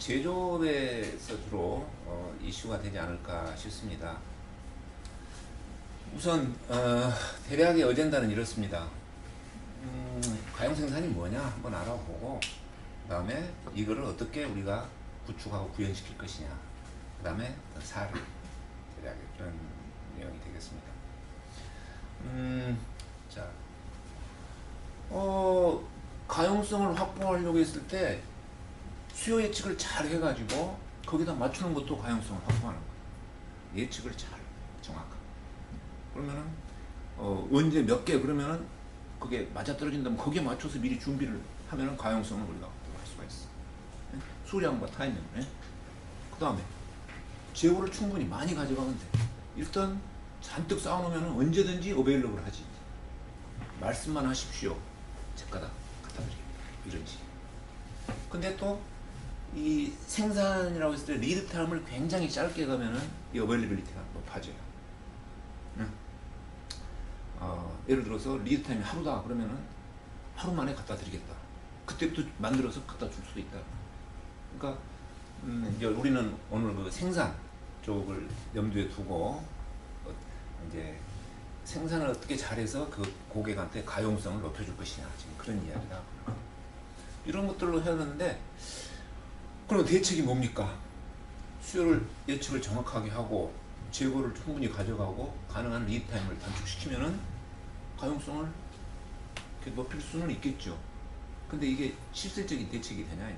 제조업에서 주로 이슈가 되지 않을까 싶습니다. 우선 대략의 어젠다는 이렇습니다. 가용생산이 뭐냐 한번 알아보고, 그 다음에 이거를 어떻게 우리가 구축하고 구현시킬 것이냐, 그 다음에 사례, 대략의 그런 내용이 되겠습니다. 자, 가용성을 확보하려고 했을 때 수요 예측을 잘 해가지고 거기다 맞추는 것도 가용성을 확보하는 거예요. 예측을 잘, 정확하게. 그러면은 언제 몇 개, 그러면은 그게 맞아떨어진다면 거기에 맞춰서 미리 준비를 하면은 가용성을 우리가 확보할 수가 있어. 수량과 타이밍. 그 다음에 재고를 충분히 많이 가져가면 돼. 일단 잔뜩 쌓아놓으면 언제든지 어베일러블 하지. 말씀만 하십시오. 제가다 갖다 드리겠다. 이런 식. 근데 또 이 생산이라고 했을 때 리드 타임을 굉장히 짧게 가면은 이 어베일러빌리티가 높아져요. 예를 들어서 리드 타임이 하루다 그러면은 하루 만에 갖다 드리겠다. 그때부터 만들어서 갖다 줄 수도 있다. 그러니까 이제 우리는 오늘 그 생산 쪽을 염두에 두고 이제 생산을 어떻게 잘해서 그 고객한테 가용성을 높여줄 것이냐, 지금 그런 이야기다. 이런 것들로 하는데, 그럼 대책이 뭡니까? 수요를 예측을 정확하게 하고 재고를 충분히 가져가고 가능한 리드 타임을 단축시키면은 가용성을 이렇게 높일 수는 있겠죠. 근데 이게 실질적인 대책이 되냐?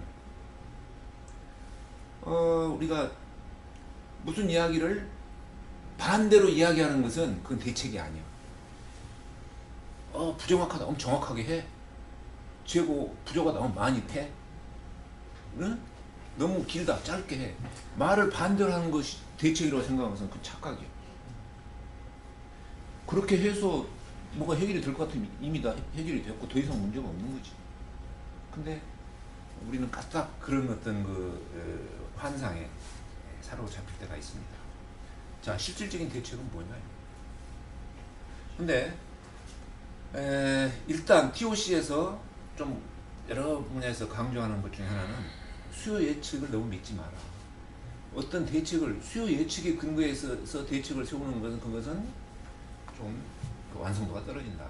우리가 무슨 이야기를 반대로 이야기하는 것은 그건 대책이 아니야. 부정확하다. 엄청 정확하게 해. 재고 부족하다. 너무 많이 패. 응? 너무 길다. 짧게 해. 말을 반대로 하는 것이 대책이라고 생각하는 것은 그 착각이야. 그렇게 해서 뭐가 해결이 될 것 같으면 이미 다 해결이 됐고 더 이상 문제가 없는 거지. 근데 우리는 까딱 그런 어떤 그 환상에 사로잡힐 때가 있습니다. 자, 실질적인 대책은 뭐냐? 근데 일단 TOC에서 좀 여러 분야에서 강조하는 것 중에 하나는 수요 예측을 너무 믿지 마라. 어떤 대책을 수요 예측에 근거해서 대책을 세우는 것은 그것은 좀 완성도가 떨어진다.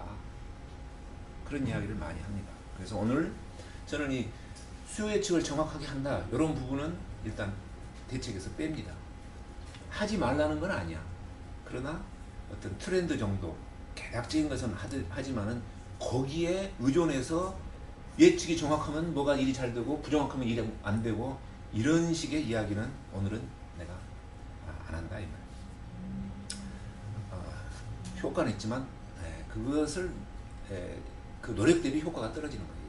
그런 이야기를 많이 합니다. 그래서 오늘 저는 이 수요 예측을 정확하게 한다, 이런 부분은 일단 대책에서 뺍니다. 하지 말라는 건 아니야. 그러나 어떤 트렌드 정도, 개략적인 것은 하지만은 거기에 의존해서 예측이 정확하면 뭐가 일이 잘 되고 부정확하면 일이 안 되고, 이런 식의 이야기는 오늘은 내가 안 한다 이 말. 효과는 있지만 그것을 그 노력 대비 효과가 떨어지는 거예요.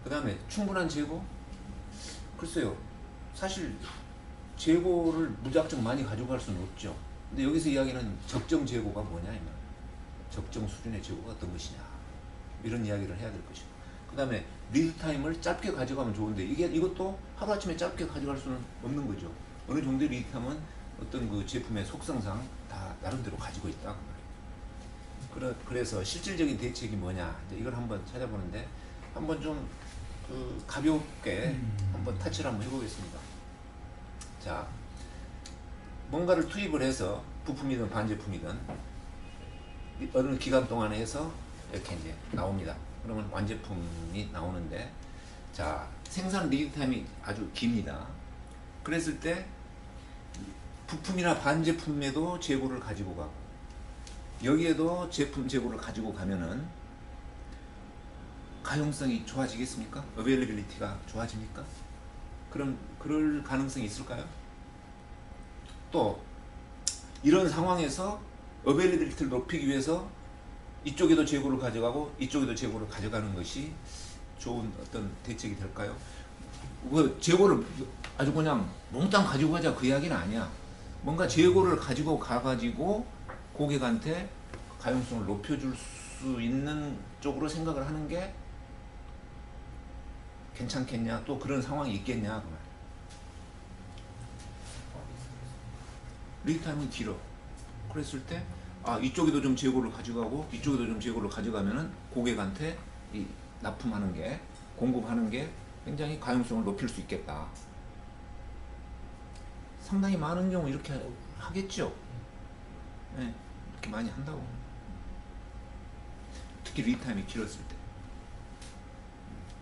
그 다음에 충분한 재고. 글쎄요, 사실 재고를 무작정 많이 가져갈 수는 없죠. 근데 여기서 이야기는 적정 재고가 뭐냐 이 말. 적정 수준의 재고가 어떤 것이냐, 이런 이야기를 해야 될 것이고, 그 다음에 리드 타임을 짧게 가져가면 좋은데 이것도 하루아침에 짧게 가져갈 수는 없는 거죠. 어느 정도의 리드 타임은 어떤 그 제품의 속성상 다 나름대로 가지고 있다 그 말이에요. 그래서 실질적인 대책이 뭐냐, 이제 이걸 한번 찾아보는데, 한번 좀 가볍게 한번 터치를 한번 해보겠습니다. 자, 뭔가를 투입을 해서 부품이든 반제품이든 어느 기간 동안에 해서 이렇게 이제 나옵니다. 그러면 완제품이 나오는데, 자, 생산 리드 타임이 아주 깁니다. 그랬을 때 부품이나 반제품에도 재고를 가지고 가고, 여기에도 제품 재고를 가지고 가면은 가용성이 좋아지겠습니까? 어베일러빌리티가 좋아집니까? 그럼 그럴 가능성이 있을까요? 또 이런 상황에서 어베일러빌리티를 높이기 위해서 이쪽에도 재고를 가져가고 이쪽에도 재고를 가져가는 것이 좋은 어떤 대책이 될까요? 그 재고를 아주 그냥 몽땅 가지고 가자 그 이야기는 아니야. 뭔가 재고를 가지고 가가지고 고객한테 가용성을 높여줄 수 있는 쪽으로 생각을 하는 게 괜찮겠냐, 또 그런 상황이 있겠냐 그 말. 리드 타임은 길어. 그랬을 때 이쪽에도 좀 재고를 가져가고 이쪽에도 좀 재고를 가져가면은 고객한테 이 납품하는 게, 공급하는 게 굉장히 가용성을 높일 수 있겠다. 상당히 많은 경우 이렇게 하겠죠. 네, 이렇게 많이 한다고. 특히 리타임이 길었을 때.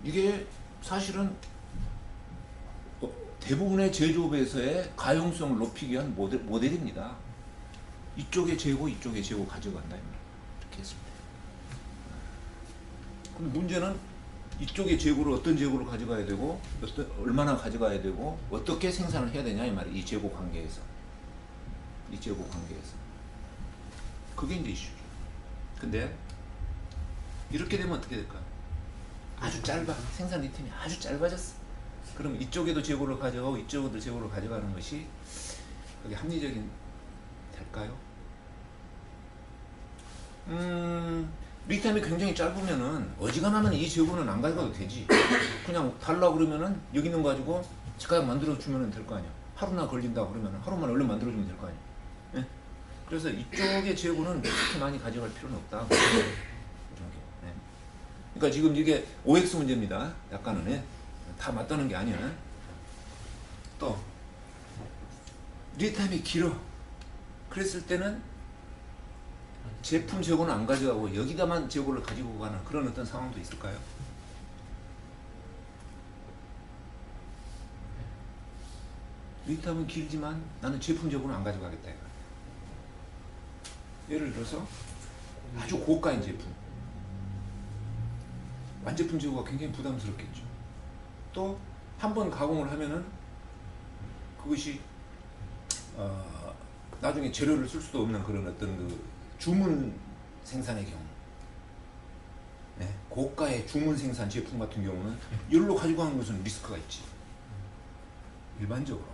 이게 사실은 대부분의 제조업에서의 가용성을 높이기 위한 모델입니다. 이쪽에 재고, 이쪽에 재고 가져간다. 이렇게 했을 때. 근데 문제는 이쪽에 재고를 어떤 재고를 가져가야 되고, 얼마나 가져가야 되고, 어떻게 생산을 해야 되냐 이 말이에요. 이 재고 관계에서. 이 재고 관계에서. 그게 이제 이슈죠. 근데 이렇게 되면 어떻게 될까요? 아주 짧아. 생산 리듬이 아주 짧아졌어. 그럼 이쪽에도 재고를 가져가고 이쪽에도 재고를 가져가는 것이 그게 합리적인 될까요? 리타임이 굉장히 짧으면은 어지간하면 이 재고는 안 가져가도 되지. 그냥 달라고 그러면은 여기 있는 거 가지고 즉각 만들어 주면 될 거 아니야. 하루나 걸린다 그러면 하루만 얼른 만들어 주면 될 거 아니야. 예? 그래서 이쪽의 재고는 그렇게 많이 가져갈 필요는 없다. 예. 그러니까 지금 이게 OX 문제입니다. 약간은 예. 다 맞다는 게 아니야. 또 리타임이 길어. 그랬을 때는 제품 재고는 안 가져가고 여기다만 재고를 가지고 가는 그런 어떤 상황도 있을까요? 리타임은 길지만 나는 제품 재고는 안 가져가겠다. 예를 들어서 아주 고가인 제품, 완제품 재고가 굉장히 부담스럽겠죠. 또 한 번 가공을 하면은 그것이 나중에 재료를 쓸 수도 없는 그런 어떤 그 주문 생산의 경우, 네, 고가의 주문 생산 제품 같은 경우는 이걸로 가지고 가는 것은 리스크가 있지. 일반적으로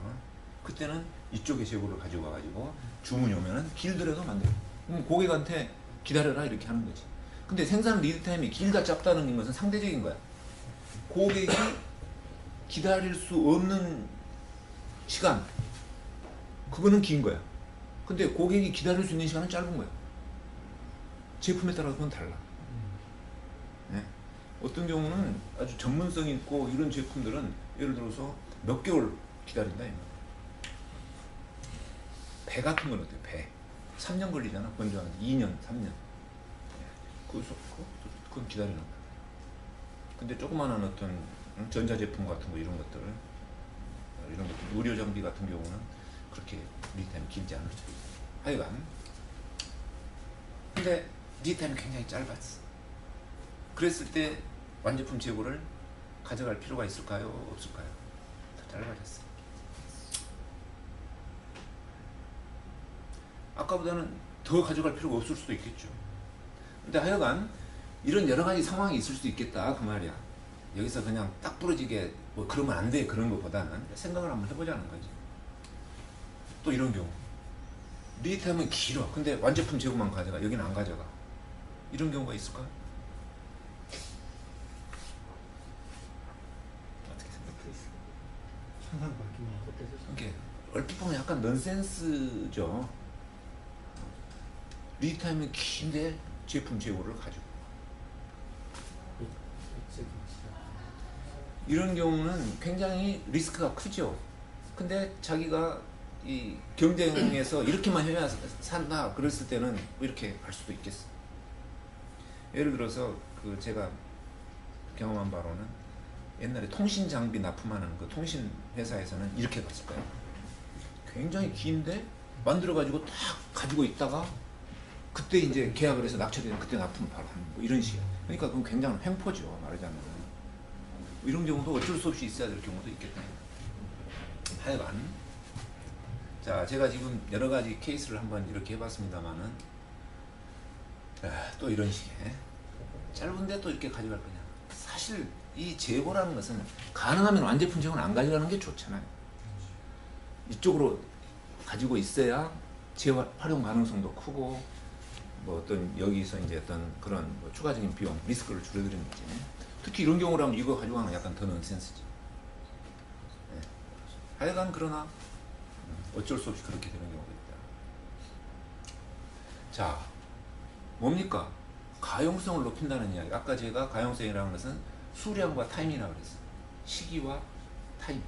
그때는 이쪽에 재고를 가져가 가지고 주문이 오면은 길더라도 만들어. 고객한테 기다려라 이렇게 하는 거지. 근데 생산 리드 타임이 길다 짧다는 것은 상대적인 거야. 고객이 기다릴 수 없는 시간, 그거는 긴 거야. 근데 고객이 기다릴 수 있는 시간은 짧은 거야. 제품에 따라서 그건 달라. 네. 어떤 경우는 아주 전문성 있고 이런 제품들은 예를 들어서 몇 개월 기다린다. 배 같은 건 어때요? 배. 3년 걸리잖아. 건조하는데 2년, 3년. 그건 기다리는 거야. 근데 조그마한 어떤 전자제품 같은 거 이런 것들, 의료 장비 같은 경우는 그렇게 리타임이 길지 않을 수도 있어요. 하여간 근데 리타임이 굉장히 짧았어. 그랬을 때 완제품 재고를 가져갈 필요가 있을까요? 없을까요? 더 짧아졌어. 아까보다는 더 가져갈 필요가 없을 수도 있겠죠. 근데 하여간 이런 여러 가지 상황이 있을 수도 있겠다 그 말이야. 여기서 그냥 딱 부러지게 뭐 그러면 안 돼 그런 것보다는 생각을 한번 해보자는 거지. 또 이런 경우 리타임은 길어. 근데 완제품 재고만 가져가. 여기는 안 가져가. 이런 경우가 있을까요? 어떻게 생각해? 상상 바뀌면 이게 얼핏 보면 약간 넌센스죠. 리타임은 긴데 제품 재고를 가지고. 이런 경우는 굉장히 리스크가 크죠. 근데 자기가 이 경쟁에서 이렇게만 해야 산다 그랬을 때는 뭐 이렇게 갈 수도 있겠어. 예를 들어서 그 제가 경험한 바로는 옛날에 통신 장비 납품하는 그 통신 회사에서는 이렇게 갔을 거예요. 굉장히 긴데 만들어 가지고 딱 가지고 있다가 그때 이제 계약을 해서 낙찰되면 그때 납품을 바로 하는 뭐 이런 식이야. 그러니까 그건 굉장한 횡포죠. 말하자면. 이런 경우도 어쩔 수 없이 있어야 될 경우도 있겠다. 하여간 자, 제가 지금 여러 가지 케이스를 한번 이렇게 해봤습니다만은 또 이런 식의 짧은데 또 이렇게 가져갈 거냐. 사실 이 재고라는 것은 가능하면 완제품 재고는 안 가져가는 게 좋잖아요. 이쪽으로 가지고 있어야 재활용 가능성도 크고 뭐 어떤 여기서 이제 어떤 그런 뭐 추가적인 비용, 리스크를 줄여드리는 거지. 특히 이런 경우라면 이거 가지고 가면 약간 더 넌센스지. 네. 하여간 그러나 어쩔 수 없이 그렇게 되는 경우가 있다. 자, 뭡니까? 가용성을 높인다는 이야기. 아까 제가 가용성이라는 것은 수량과 타임이라고 그랬어요. 시기와 타임.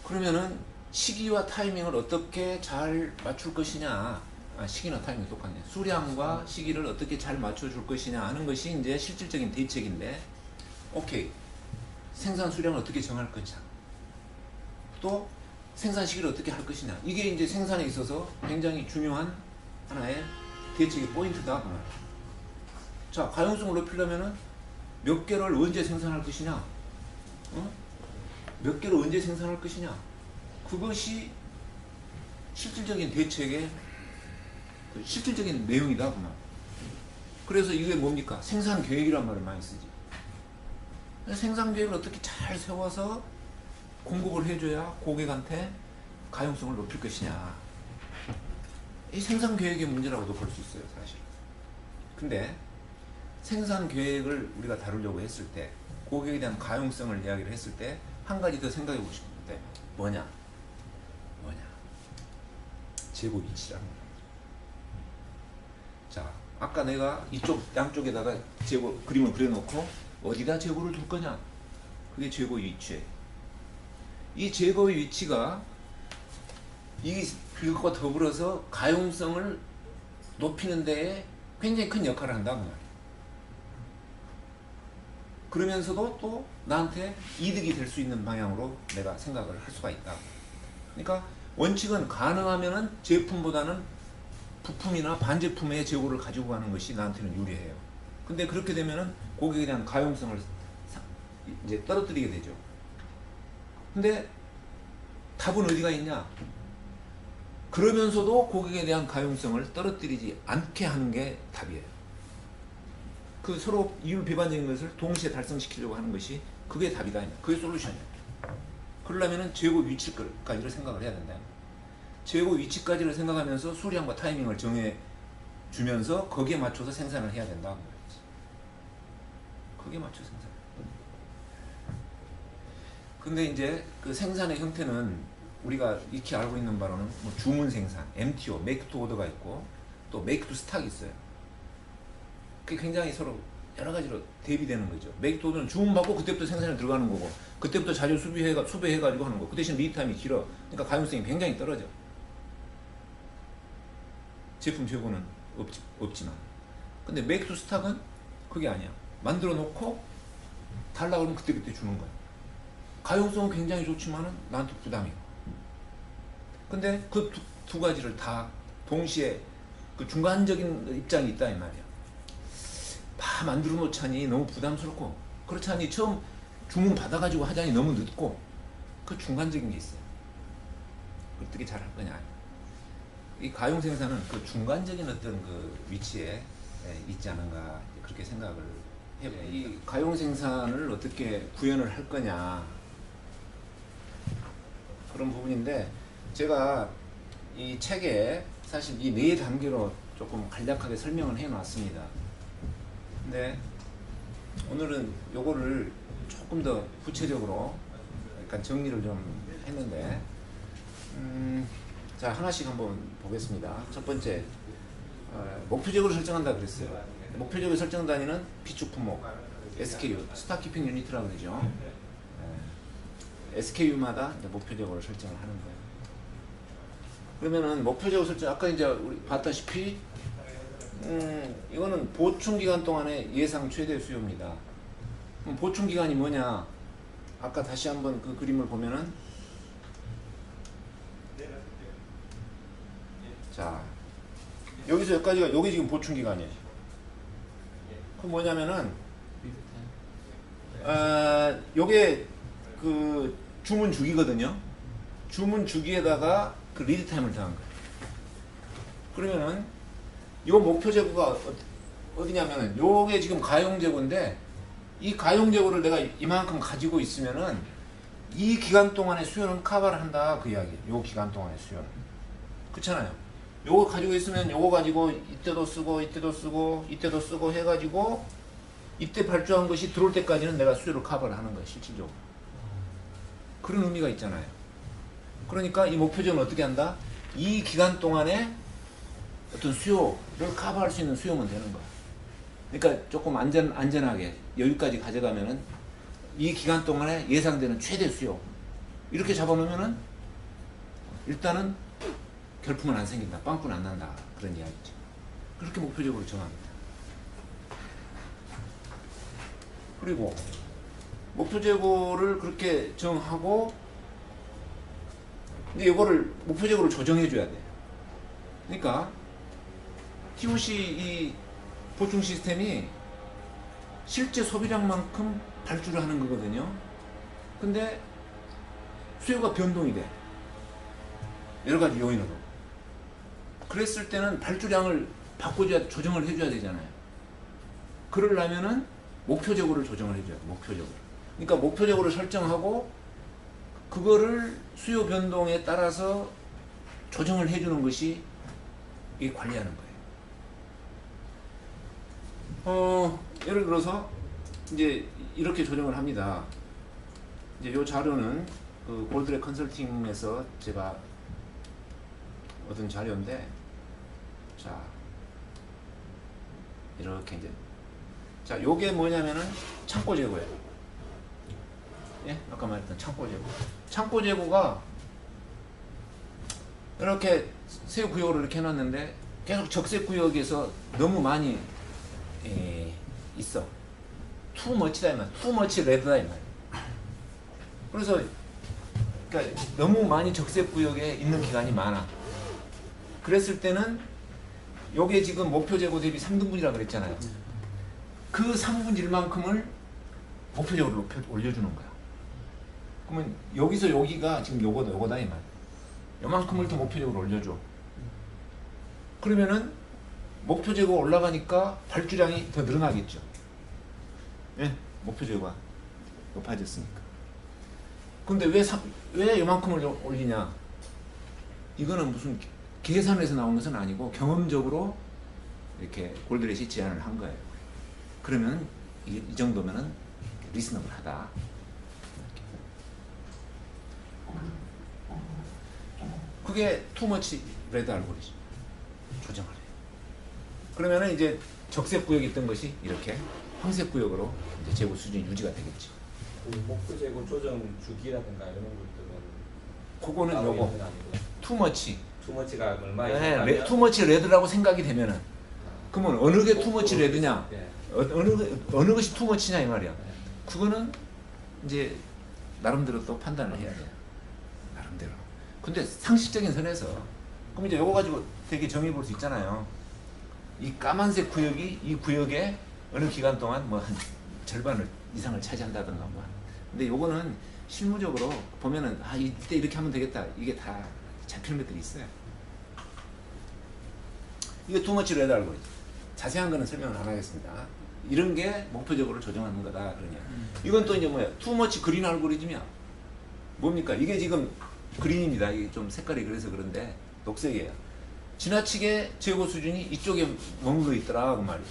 그러면은 시기와 타이밍을 어떻게 잘 맞출 것이냐, 시기나 타이밍이 똑같네. 수량과 시기를 어떻게 잘 맞춰줄 것이냐 하는 것이 이제 실질적인 대책인데, 오케이, 생산 수량을 어떻게 정할 것이냐, 또 생산 시기를 어떻게 할 것이냐, 이게 이제 생산에 있어서 굉장히 중요한 하나의 대책의 포인트다 그 말이야. 자, 가용성을 높이려면은 몇 개를 언제 생산할 것이냐, 몇 개를 언제 생산할 것이냐, 그것이 실질적인 대책의 그 실질적인 내용이다 그 말. 그래서 이게 뭡니까? 생산 계획이란 말을 많이 쓰지. 생산 계획을 어떻게 잘 세워서 공급을 해줘야 고객한테 가용성을 높일 것이냐. 이 생산 계획의 문제라고도 볼 수 있어요, 사실. 근데 생산 계획을 우리가 다루려고 했을 때, 고객에 대한 가용성을 이야기를 했을 때, 한 가지 더 생각해 보고 싶은데, 뭐냐? 재고 위치라는 거야. 자, 아까 내가 이쪽 양쪽에다가 재고 그림을 그려놓고 어디다 재고를 둘 거냐? 그게 재고 위치예요. 이 재고의 위치가 이것과 더불어서 가용성을 높이는 데에 굉장히 큰 역할을 한다 그 말이에요. 그러면서도 또 나한테 이득이 될 수 있는 방향으로 내가 생각을 할 수가 있다. 그러니까 원칙은 가능하면은 제품보다는 부품이나 반제품의 재고를 가지고 가는 것이 나한테는 유리해요. 근데 그렇게 되면은 고객에 대한 가용성을 이제 떨어뜨리게 되죠. 근데 답은 어디가 있냐? 그러면서도 고객에 대한 가용성을 떨어뜨리지 않게 하는 게 답이에요. 그 서로 이율배반적인 것을 동시에 달성시키려고 하는 것이 그게 답이다. 그게 솔루션이에요. 그러려면은 재고 위치까지를 생각을 해야 된다. 재고 위치까지를 생각하면서 수량과 타이밍을 정해 주면서 거기에 맞춰서 생산을 해야 된다. 거기에 맞춰 생산. 근데 이제 그 생산의 형태는 우리가 익히 알고 있는 바로는 뭐 주문 생산, MTO, Make to Order가 있고 또 Make to Stock이 있어요. 그게 굉장히 서로 여러 가지로 대비되는 거죠. Make to Order는 주문받고 그때부터 생산에 들어가는 거고, 그때부터 자료 수배해가지고 하는 거. 그 대신 리드타임이 길어. 그러니까 가용성이 굉장히 떨어져. 제품 재고는 없지만. 근데 Make to Stock은 그게 아니야. 만들어 놓고 달라고 하면 그때그때 주는 거야. 가용성은 굉장히 좋지만은 나한테 부담이야. 근데 그 두 가지를 다 동시에 그 중간적인 입장이 있다 이 말이야. 다 만들어 놓자니 너무 부담스럽고, 그렇자니 처음 주문 받아가지고 하자니 너무 늦고, 그 중간적인 게 있어요. 어떻게 잘 할 거냐. 이 가용 생산은 그 중간적인 어떤 그 위치에 있지 않은가, 그렇게 생각을 해요. 이 가용 생산을 어떻게 구현을 할 거냐, 그런 부분인데, 제가 이 책에 사실 이 네 단계로 조금 간략하게 설명을 해 놨습니다. 근데 오늘은 요거를 조금 더 구체적으로 약간 정리를 좀 했는데, 자, 하나씩 한번 보겠습니다. 첫 번째, 목표적으로 설정한다 그랬어요. 목표적으로 설정 단위는 비축 품목, SKU, 스탁 키핑 유니트라고 그러죠. SKU마다 목표적으로 설정을 하는 거예요. 그러면은 목표적으로 설정, 아까 이제 우리 봤다시피 이거는 보충 기간 동안의 예상 최대 수요입니다. 그럼 보충 기간이 뭐냐? 아까 다시 한번 그 그림을 보면은, 자, 여기서 여기까지가 여기 지금 보충 기간이에요. 그 뭐냐면은 요게 그 주문 주기거든요. 주문 주기에다가 그 리드 타임을 더한 거예요. 그러면은 요 목표 재고가 어디냐면은 요게 지금 가용 재고인데, 이 가용 재고를 내가 이만큼 가지고 있으면은 이 기간 동안의 수요는 커버를 한다 그 이야기예요. 요 기간 동안의 수요는. 그렇잖아요. 요거 가지고 있으면 요거 가지고 이때도 쓰고 이때도 쓰고 이때도 쓰고 해가지고 이때 발주한 것이 들어올 때까지는 내가 수요를 커버를 하는 거예요, 실질적으로. 그런 의미가 있잖아요. 그러니까 이 목표점은 어떻게 한다? 이 기간 동안에 어떤 수요를 커버할 수 있는 수요면 되는 거야. 그러니까 조금 안전하게 여기까지 가져가면은 이 기간 동안에 예상되는 최대 수요, 이렇게 잡아놓으면은 일단은 결품은 안 생긴다, 빵꾸는 안 난다, 그런 이야기죠. 그렇게 목표적으로 정합니다. 그리고 목표 재고를 그렇게 정하고 근데 이거를 목표적으로 조정해 줘야 돼요. 그러니까 TOC 이 보충 시스템이 실제 소비량만큼 발주를 하는 거거든요. 근데 수요가 변동이 돼. 여러 가지 요인으로. 그랬을 때는 발주량을 바꿔줘야, 조정을 해줘야 되잖아요. 그러려면은 목표적으로 조정을 해줘야 돼, 목표적으로. 그러니까 목표적으로 설정하고 그거를 수요 변동에 따라서 조정을 해주는 것이 이 관리하는 거예요. 예를 들어서 이제 이렇게 조정을 합니다. 이제 이 자료는 그 골드렉 컨설팅에서 제가 얻은 자료인데, 자 이렇게 이제 자 요게 뭐냐면은 창고 재고예요. 예, 아까 말했던 창고 재고. 창고 재고가 이렇게 세 구역으로 이렇게 해놨는데 계속 적색 구역에서 너무 많이 있어. too much다 이 말. too much red다 이 말. 그래서 그러니까 너무 많이 적색 구역에 있는 기간이 많아. 그랬을 때는 요게 지금 목표 재고 대비 3등분이라고 그랬잖아요. 그 3분의 1만큼을 목표적으로 올려주는 거야. 그러면 여기서 여기가 지금 요거다 이 말. 요만큼을 더 목표적으로 올려줘. 그러면은 목표 재고 올라가니까 발주량이 더 늘어나겠죠. 예, 목표 재고가 높아졌으니까. 근데 왜 요만큼을 올리냐? 이거는 무슨 계산에서 나온 것은 아니고 경험적으로 이렇게 골드렛이 제안을 한 거예요. 그러면 이 정도면은 리스너블하다. 그게 투머치 레드 알고리즘 조정을 해요. 그러면은 이제 적색 구역이 있던 것이 이렇게 황색 구역으로 이제 재고 수준이 유지가 되겠죠. 그 목표 재고 조정 주기라든가 이런 것들은 그거는 요거 투머치. 투머치가 얼마에 네, 투머치 레드라고 생각이 되면은 그러면 어느 게 투머치 레드냐? 네. 어느 것이 투머치냐 이 말이야. 네. 그거는 이제 나름대로 또 판단을 해야 돼요. 나름대로. 근데 상식적인 선에서 그럼 이제 요거 가지고 되게 정해 볼 수 있잖아요. 이 까만색 구역이 이 구역에 어느 기간 동안 뭐 한 절반을 이상을 차지한다든가 뭐. 근데 요거는 실무적으로 보면은 아 이때 이렇게 하면 되겠다. 이게 다 잡히는 것들이 있어요. 이게 투머치 레드 알고리즘. 자세한 거는 설명을 안 하겠습니다. 이런 게 목표적으로 조정하는 거다 그러냐. 이건 또 이제 뭐야? 투머치 그린 알고리즘이야. 뭡니까? 이게 지금 그린입니다. 이게 좀 색깔이 그래서 그런데 녹색이에요. 지나치게 재고 수준이 이쪽에 머물러 있더라 그 말이에요.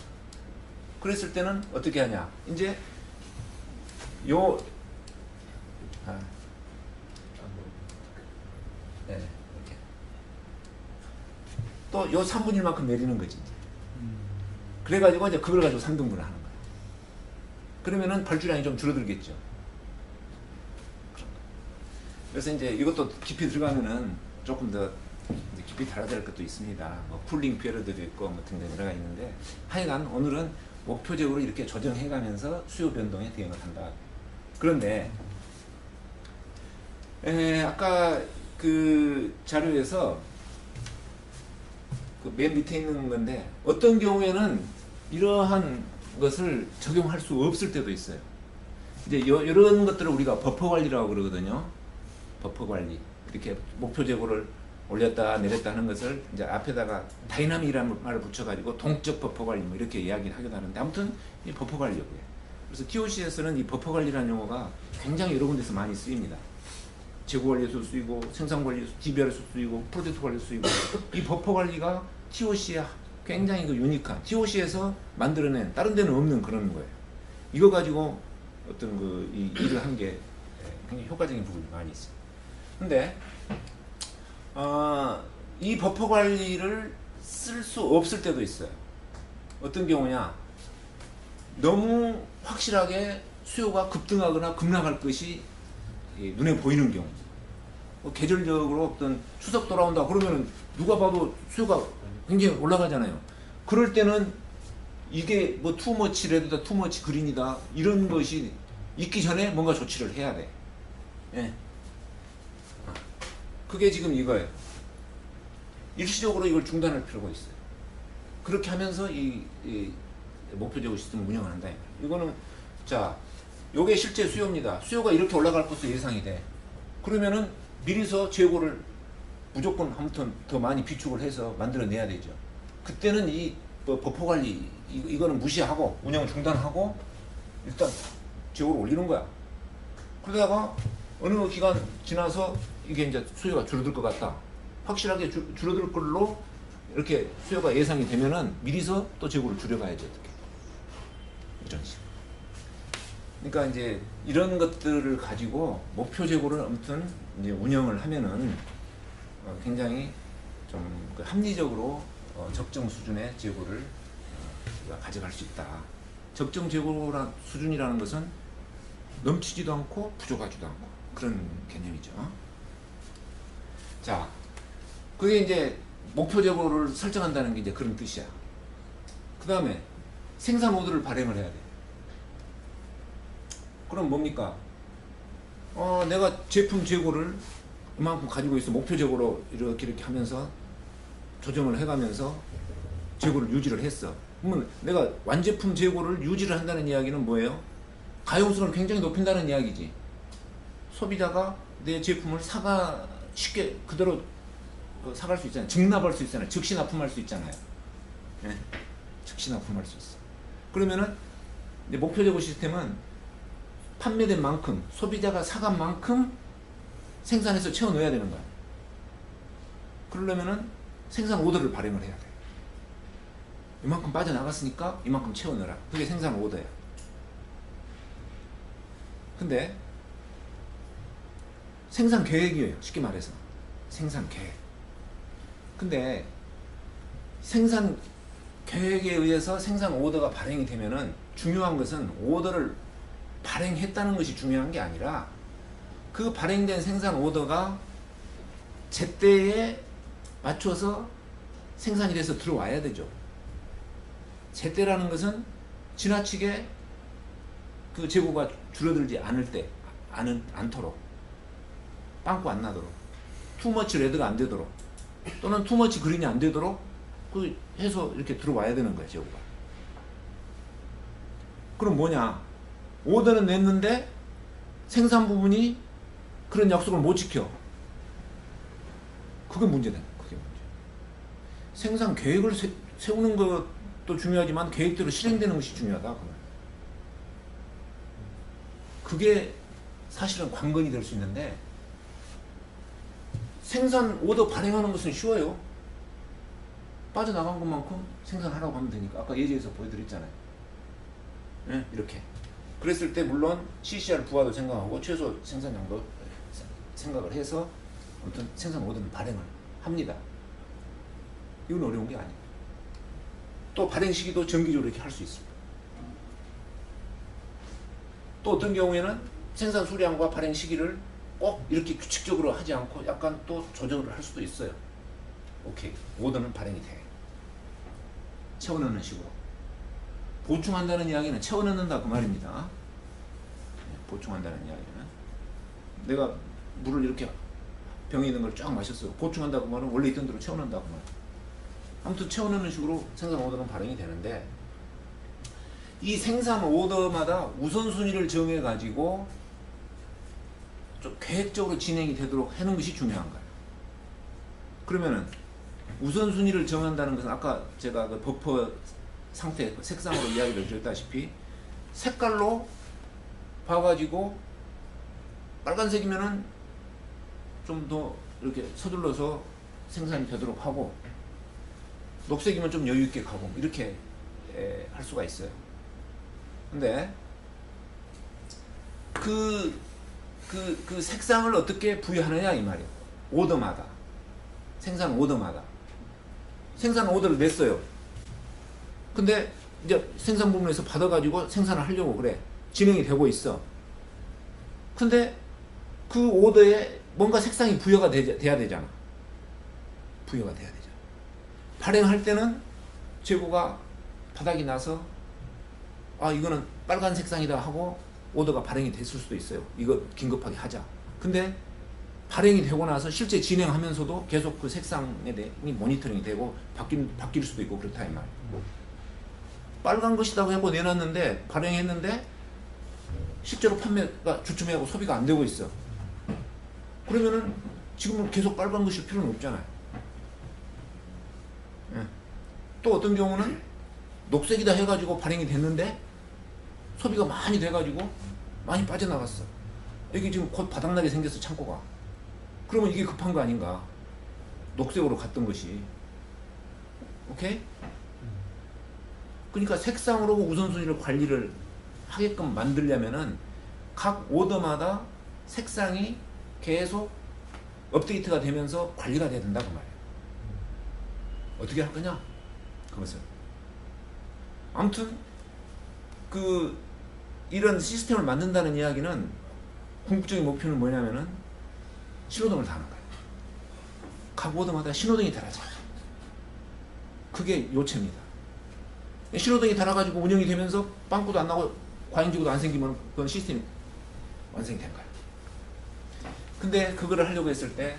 그랬을 때는 어떻게 하냐? 이제 요 네, 이렇게 또 요 3분의 1만큼 내리는 거지. 이제. 그래가지고 이제 그걸 가지고 3등분을 하는 거야. 그러면은 발주량이 좀 줄어들겠죠. 그래서 이제 이것도 깊이 들어가면은 조금 더 깊이 달아야 될 것도 있습니다. 뭐 쿨링 피리어드도 있고 뭐 등등 여러 가지 있는데 하여간 오늘은 목표적으로 이렇게 조정해가면서 수요 변동에 대응을 한다. 그런데 아까 그 자료에서 그 맨 밑에 있는 건데 어떤 경우에는 이러한 것을 적용할 수 없을 때도 있어요. 이제 이런 것들을 우리가 버퍼 관리라고 그러거든요. 버퍼 관리. 이렇게 목표 재고를 올렸다 내렸다 하는 것을 이제 앞에다가 다이나믹이라는 말을 붙여가지고 동적 버퍼 관리 뭐 이렇게 이야기를 하기도 하는데 아무튼 이 버퍼 관리고요. 그래서 TOC에서는 이 버퍼 관리라는 용어가 굉장히 여러 군데서 많이 쓰입니다. 재고 관리에서 쓰이고 생산 관리에서 DBR에서 쓰이고 프로젝트 관리에서 쓰이고 이 버퍼 관리가 TOC에 굉장히 그 유니크한 TOC에서 만들어낸 다른 데는 없는 그런 거예요. 이거 가지고 어떤 그 이 일을 한 게 굉장히 효과적인 부분이 많이 있어요. 근데 이 버퍼 관리를 쓸 수 없을 때도 있어요. 어떤 경우냐? 너무 확실하게 수요가 급등하거나 급락할 것이 눈에 보이는 경우. 계절적으로 어떤 추석 돌아온다 그러면은 누가 봐도 수요가 굉장히 올라가잖아요. 그럴 때는 이게 뭐 투머치 레드다, 투머치 그린이다 이런 것이 있기 전에 뭔가 조치를 해야 돼. 예. 그게 지금 이거예요. 일시적으로 이걸 중단할 필요가 있어요. 그렇게 하면서 이 목표제고 시스템을 운영을 한다. 이거는 자, 요게 실제 수요입니다. 수요가 이렇게 올라갈 것으로 예상이 돼. 그러면은 미리서 재고를 무조건 아무튼 더 많이 비축을 해서 만들어내야 되죠. 그때는 이 버퍼 관리 이거는 무시하고 운영을 중단하고 일단 재고를 올리는 거야. 그러다가 어느 기간 지나서 이게 이제 수요가 줄어들 것 같다. 확실하게 줄어들 걸로 이렇게 수요가 예상이 되면은 미리서 또 재고를 줄여가야죠. 어떻게. 이런 식으로. 그러니까 이제 이런 것들을 가지고 목표 재고를 아무튼 이제 운영을 하면은 굉장히 좀 합리적으로 적정 수준의 재고를 우리가 가져갈 수 있다. 적정 재고라 수준이라는 것은 넘치지도 않고 부족하지도 않고 그런 개념이죠. 자, 그게 이제 목표 재고를 설정한다는 게 이제 그런 뜻이야. 그 다음에 생산 오더를 발행을 해야 돼. 그럼 뭡니까? 내가 제품 재고를 이만큼 가지고 있어. 목표 재고로 이렇게 하면서 조정을 해가면서 재고를 유지를 했어. 그러면 내가 완제품 재고를 유지를 한다는 이야기는 뭐예요? 가용성을 굉장히 높인다는 이야기지. 소비자가 내 제품을 쉽게 그대로 사갈 수 있잖아요. 증납할 수 있잖아요. 즉시 납품할 수 있잖아요. 네? 즉시 납품할 수 있어. 그러면은 이제 목표 재고 시스템은 판매된 만큼, 소비자가 사간 만큼 생산해서 채워 넣어야 되는 거야. 그러려면은 생산 오더를 발행을 해야 돼. 이만큼 빠져나갔으니까 이만큼 채워 넣어라. 그게 생산 오더야. 근데 생산 계획이에요. 쉽게 말해서. 생산 계획. 근데 생산 계획에 의해서 생산 오더가 발행이 되면은 중요한 것은 오더를 발행했다는 것이 중요한 게 아니라 그 발행된 생산 오더가 제때에 맞춰서 생산이 돼서 들어와야 되죠. 제때라는 것은 지나치게 그 재고가 줄어들지 않을 때, 않도록, 빵꾸 안 나도록, 투머치 레드가 안 되도록, 또는 투머치 그린이 안 되도록 그 해서 이렇게 들어와야 되는 거야, 재고가. 그럼 뭐냐? 오더는 냈는데 생산 부분이 그런 약속을 못 지켜. 그게 문제다. 그게 문제. 생산 계획을 세우는 것도 중요하지만 계획대로 실행되는 것이 중요하다. 그게 사실은 관건이 될 수 있는데 생산 오더 발행하는 것은 쉬워요. 빠져나간 것만큼 생산하라고 하면 되니까. 아까 예제에서 보여드렸잖아요. 네? 이렇게. 그랬을 때 물론 CCR 부하도 생각하고 최소 생산량도 생각을 해서 아무튼 생산 오더는 발행을 합니다. 이건 어려운 게 아니에요. 또 발행 시기도 정기적으로 이렇게 할 수 있습니다. 또 어떤 경우에는 생산 수량과 발행 시기를 꼭 이렇게 규칙적으로 하지 않고 약간 또 조정을 할 수도 있어요. 오케이. 오더는 발행이 돼. 채워넣는 식으로. 보충한다는 이야기는 채워넣는다 그 말입니다. 보충한다는 이야기는 내가 물을 이렇게 병에 있는 걸 쫙 마셨어. 보충한다 그 말은 원래 있던 대로 채워넣는다 그 말. 아무튼 채워넣는 식으로 생산 오더는 발행이 되는데 이 생산 오더마다 우선순위를 정해 가지고 좀 계획적으로 진행이 되도록 하는 것이 중요한 거예요. 그러면은 우선순위를 정한다는 것은 아까 제가 그 버퍼 상태, 색상으로 이야기를 드렸다시피 색깔로 봐가지고 빨간색이면은 좀 더 이렇게 서둘러서 생산이 되도록 하고 녹색이면 좀 여유있게 가고 이렇게 할 수가 있어요. 근데 그 색상을 어떻게 부여하느냐 이 말이에요. 오더마다. 생산 오더마다. 생산 오더를 냈어요. 근데 이제 생산 부문에서 받아가지고 생산을 하려고 그래. 진행이 되고 있어. 근데 그 오더에 뭔가 색상이 부여가 돼야 되잖아. 부여가 돼야 되잖아. 발행할 때는 재고가 바닥이 나서 아 이거는 빨간 색상이다 하고 오더가 발행이 됐을 수도 있어요. 이거 긴급하게 하자. 근데 발행이 되고 나서 실제 진행하면서도 계속 그 색상에 대해 모니터링이 되고 바뀔 수도 있고 그렇다 이 말이에요. 빨간 것이라고 하고 내놨는데 발행했는데 실제로 판매가 주춤해하고 소비가 안 되고 있어. 그러면은 지금은 계속 빨간 것일 필요는 없잖아요. 예. 또 어떤 경우는 녹색이다 해가지고 발행이 됐는데 소비가 많이 돼가지고 많이 빠져나갔어. 여기 지금 곧 바닥나게 생겼어 창고가. 그러면 이게 급한 거 아닌가? 녹색으로 갔던 것이. 오케이? 그러니까 색상으로 우선순위를 관리를 하게끔 만들려면은 각 오더마다 색상이 계속 업데이트가 되면서 관리가 돼야 된다 그 말이에요. 어떻게 할 거냐? 그것을. 아무튼 그 이런 시스템을 만든다는 이야기는 궁극적인 목표는 뭐냐면은 신호등을 다는 거예요. 각 오더마다 신호등이 달아져. 그게 요체입니다. 신호등이 달아가지고 운영이 되면서 빵꾸도 안 나고 과잉지구도 안 생기면 그건 시스템이 완성이 된 거예요. 근데 그거를 하려고 했을 때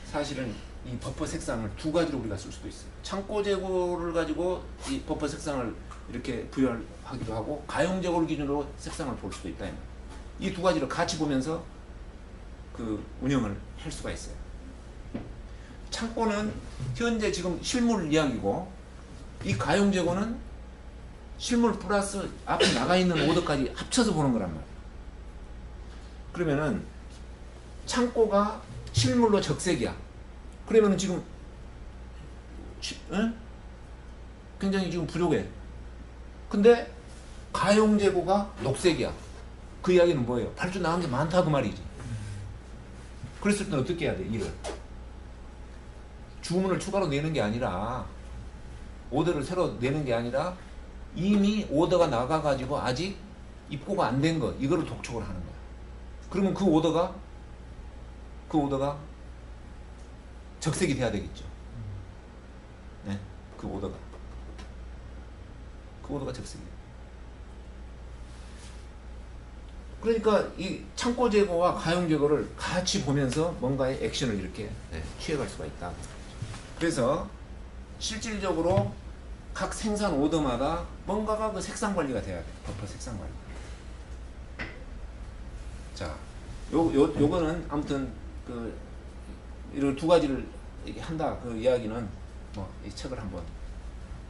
사실은 이 버퍼 색상을 두 가지로 우리가 쓸 수도 있어요. 창고 재고를 가지고 이 버퍼 색상을 이렇게 부여하기도 하고 가용 재고를 기준으로 색상을 볼 수도 있다. 이 두 가지를 같이 보면서 그 운영을 할 수가 있어요. 창고는 현재 지금 실물 이야기고 이 가용 재고는 실물 플러스 앞에 나가 있는 오더까지 합쳐서 보는 거란 말이에요. 그러면은 창고가 실물로 적색이야. 그러면은 지금 굉장히 지금 부족해. 근데 가용 재고가 녹색이야. 그 이야기는 뭐예요? 발주 나간 게 많다 그 말이지. 그랬을 때는 어떻게 해야 돼? 일을 주문을 추가로 내는 게 아니라 오더를 새로 내는 게 아니라 이미 오더가 나가가지고 아직 입고가 안 된 거 이거를 독촉을 하는 거야. 그러면 그 오더가 적색이 돼야 되겠죠. 네, 그 오더가 적색이에요. 그러니까 이 창고 재고와 가용 재고를 같이 보면서 뭔가의 액션을 이렇게 취해갈 수가 있다. 그래서 실질적으로 각 생산 오더마다 뭔가가 그 색상 관리가 돼야 돼. 버퍼 색상 관리. 자, 요거는 아무튼 그 이런 두 가지를 이렇게 한다. 그 이야기는 뭐 이 책을 한번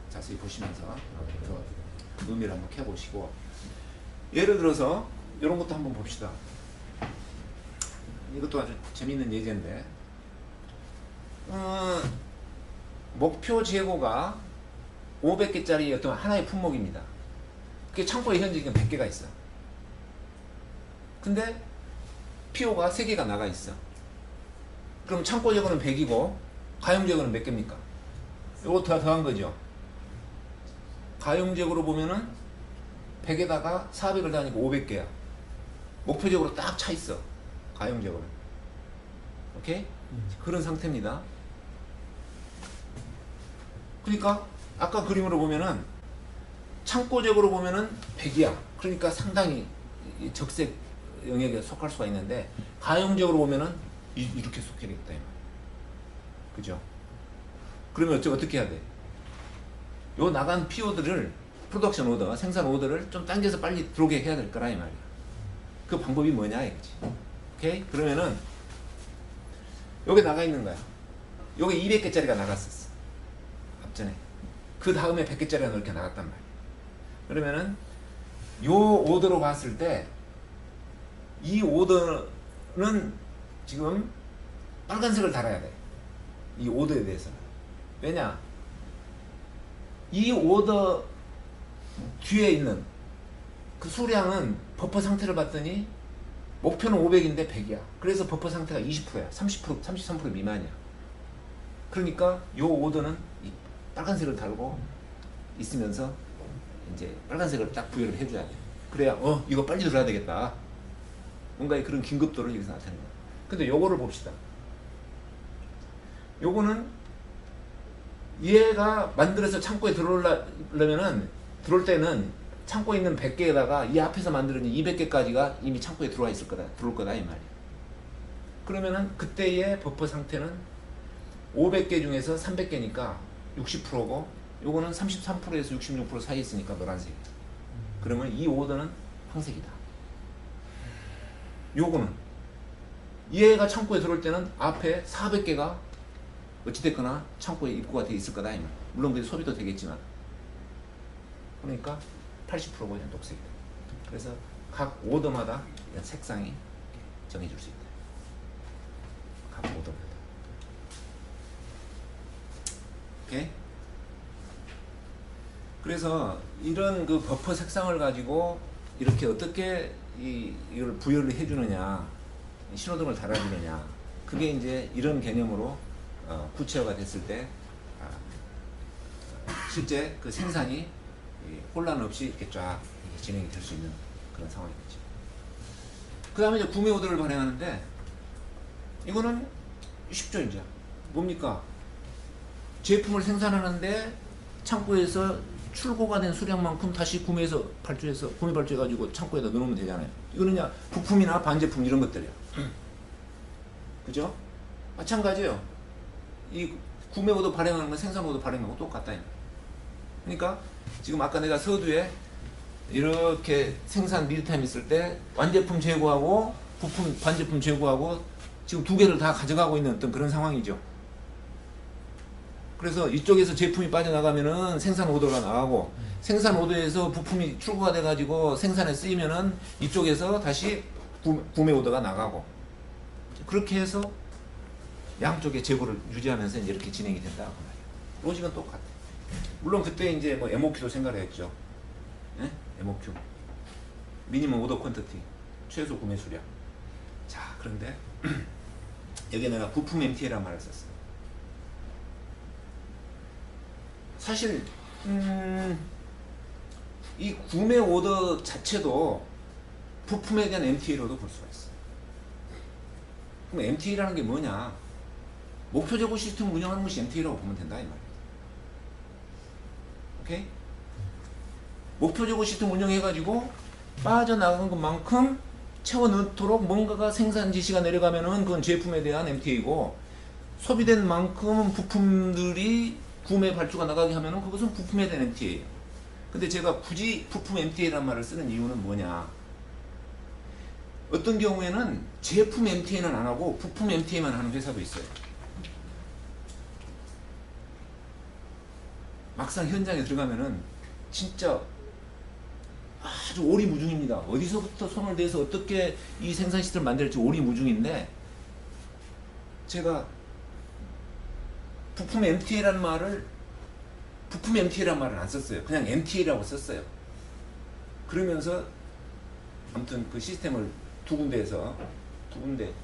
자세히 보시면서 그 의미를 한번 캐보시고 예를 들어서 이런 것도 한번 봅시다. 이것도 아주 재미있는 예제인데 목표 재고가 500개짜리 어떤 하나의 품목입니다. 그게 창고에 현재 지금 100개가 있어. 근데 PO가 3개가 나가 있어. 그럼 창고 재고는 100이고 가용 재고는 몇 개입니까? 이거 더한 거죠. 가용 재고로 보면은 100에다가 400을 더하니까 500개야. 목표 재고로 딱 차 있어. 가용 재고는. 오케이? 그런 상태입니다. 그러니까 아까 그림으로 보면은 창고 재고로 보면은 100이야. 그러니까 상당히 적색 영역에 속할 수가 있는데 가용 재고로 보면은 이렇게 속해야겠다. 그죠? 그러면 어떻게 해야 돼? 요 나간 PO들을 프로덕션 오더, 생산 오더를 좀 당겨서 빨리 들어오게 해야 될 거라 이 말이야. 그 방법이 뭐냐 이거지. 오케이? 그러면은 여기 나가 있는 거야. 여기 200개짜리가 나갔었어. 앞전에. 그 다음에 100개짜리가 이렇게 나갔단 말이야. 그러면은 요 오더로 봤을 때 이 오더는 지금 빨간색을 달아야 돼. 이 오더에 대해서는. 왜냐? 이 오더 뒤에 있는 그 수량은 버퍼 상태를 봤더니 목표는 500인데 100이야. 그래서 버퍼 상태가 20%야. 30%, 33% 미만이야. 그러니까 요 오더는 이 빨간색을 달고 있으면서 이제 빨간색을 딱 부여를 해줘야 돼. 그래야 이거 빨리 들어야 되겠다. 뭔가의 그런 긴급도를 여기서 나타내는 거야. 근데 요거를 봅시다. 요거는 얘가 만들어서 창고에 들어올 때는 창고에 있는 100개에다가 이 앞에서 만들어진 200개까지가 이미 창고에 들어올 거다 이 말이야. 그러면은 그때의 버퍼 상태는 500개 중에서 300개니까 60%고 요거는 33%에서 66% 사이에 있으니까 노란색이야. 그러면 이 오더는 황색이다. 요거는 얘가 창고에 들어올 때는 앞에 400개가 어찌됐거나 창고에 입고가 돼 있을 거다 이 말. 물론 그게 소비도 되겠지만, 그러니까 80%가 그냥 녹색이다. 그래서 각 오더마다 색상이 정해질 수 있다. 각 오더마다. 오케이? 그래서 이런 그 버퍼 색상을 가지고 이렇게 어떻게 이걸 부여를 해주느냐, 신호등을 달아주느냐, 그게 이제 이런 개념으로 구체화가 됐을 때 실제 그 생산이 혼란 없이 이렇게 쫙 진행이 될 수 있는 그런 상황이겠죠. 그 다음에 이제 구매 오더를 발행하는데, 이거는 쉽죠. 이제 뭡니까? 제품을 생산하는데 창고에서 출고가 된 수량만큼 다시 구매 발주해가지고 창고에다 넣으면 되잖아요. 이거는 그냥 부품이나 반제품 이런 것들이야. 그죠? 마찬가지예요. 이 구매 오더 발행하는 건 생산 오더 발행하고 똑같다. 그러니까 지금 아까 내가 서두에 이렇게 생산 리드타임 있을 때 완제품 재고하고 부품 반제품 재고하고 지금 두 개를 다 가져가고 있는 어떤 그런 상황이죠. 그래서 이쪽에서 제품이 빠져나가면은 생산 오더가 나가고, 생산 오더에서 부품이 출고가 돼가지고 생산에 쓰이면은 이쪽에서 다시 구매 오더가 나가고, 그렇게 해서 양쪽의 재고를 유지하면서 이제 이렇게 진행이 된다. 그 말이에요. 로직은 똑같아. 물론 그때 이제 뭐 MOQ도 생각을 했죠. 예? MOQ. 미니멈 오더 퀀티티. 최소 구매 수량. 자, 그런데 여기에 내가 부품 MTA라는 말을 썼어요. 사실 이 구매 오더 자체도 부품에 대한 MTA로도 볼 수가 있어. 그럼 MTA라는 게 뭐냐? 목표 재고 시스템을 운영하는 것이 MTA라고 보면 된다 이 말이야. 오케이? 목표 재고 시스템 운영해가지고 빠져나간 것만큼 채워 넣도록 뭔가가 생산 지시가 내려가면은 그건 제품에 대한 MTA고, 소비된 만큼 부품들이 구매 발주가 나가게 하면은 그것은 부품에 대한 MTA예요. 근데 제가 굳이 부품 MTA라는 말을 쓰는 이유는 뭐냐? 어떤 경우에는 제품 MTA는 안 하고 부품 MTA만 하는 회사도 있어요. 막상 현장에 들어가면은 진짜 아주 오리무중입니다. 어디서부터 손을 대서 어떻게 이 생산 시스템을 만들지 오리무중인데, 제가 부품 MTA라는 말을 안 썼어요. 그냥 MTA라고 썼어요. 그러면서 아무튼 그 시스템을 두 군데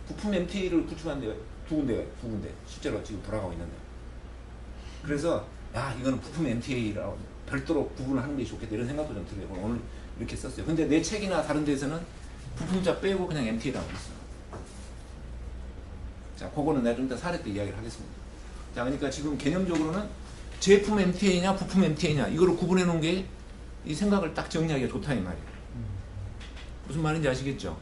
부품 MTA를 구축하는데 두 군데 실제로 지금 돌아가고 있는데, 그래서 야, 이거는 부품 MTA라고 별도로 구분을 하는 게 좋겠다 이런 생각도 좀 들어요. 오늘 이렇게 썼어요. 근데 내 책이나 다른 데서는 부품자 빼고 그냥 MTA라고 했어요. 자, 그거는 내가 좀 이따 사례 때 이야기를 하겠습니다. 자, 그러니까 지금 개념적으로는 제품 MTA냐 부품 MTA냐 이거를 구분해 놓은 게 이 생각을 딱 정리하기가 좋다 이 말이에요. 무슨 말인지 아시겠죠?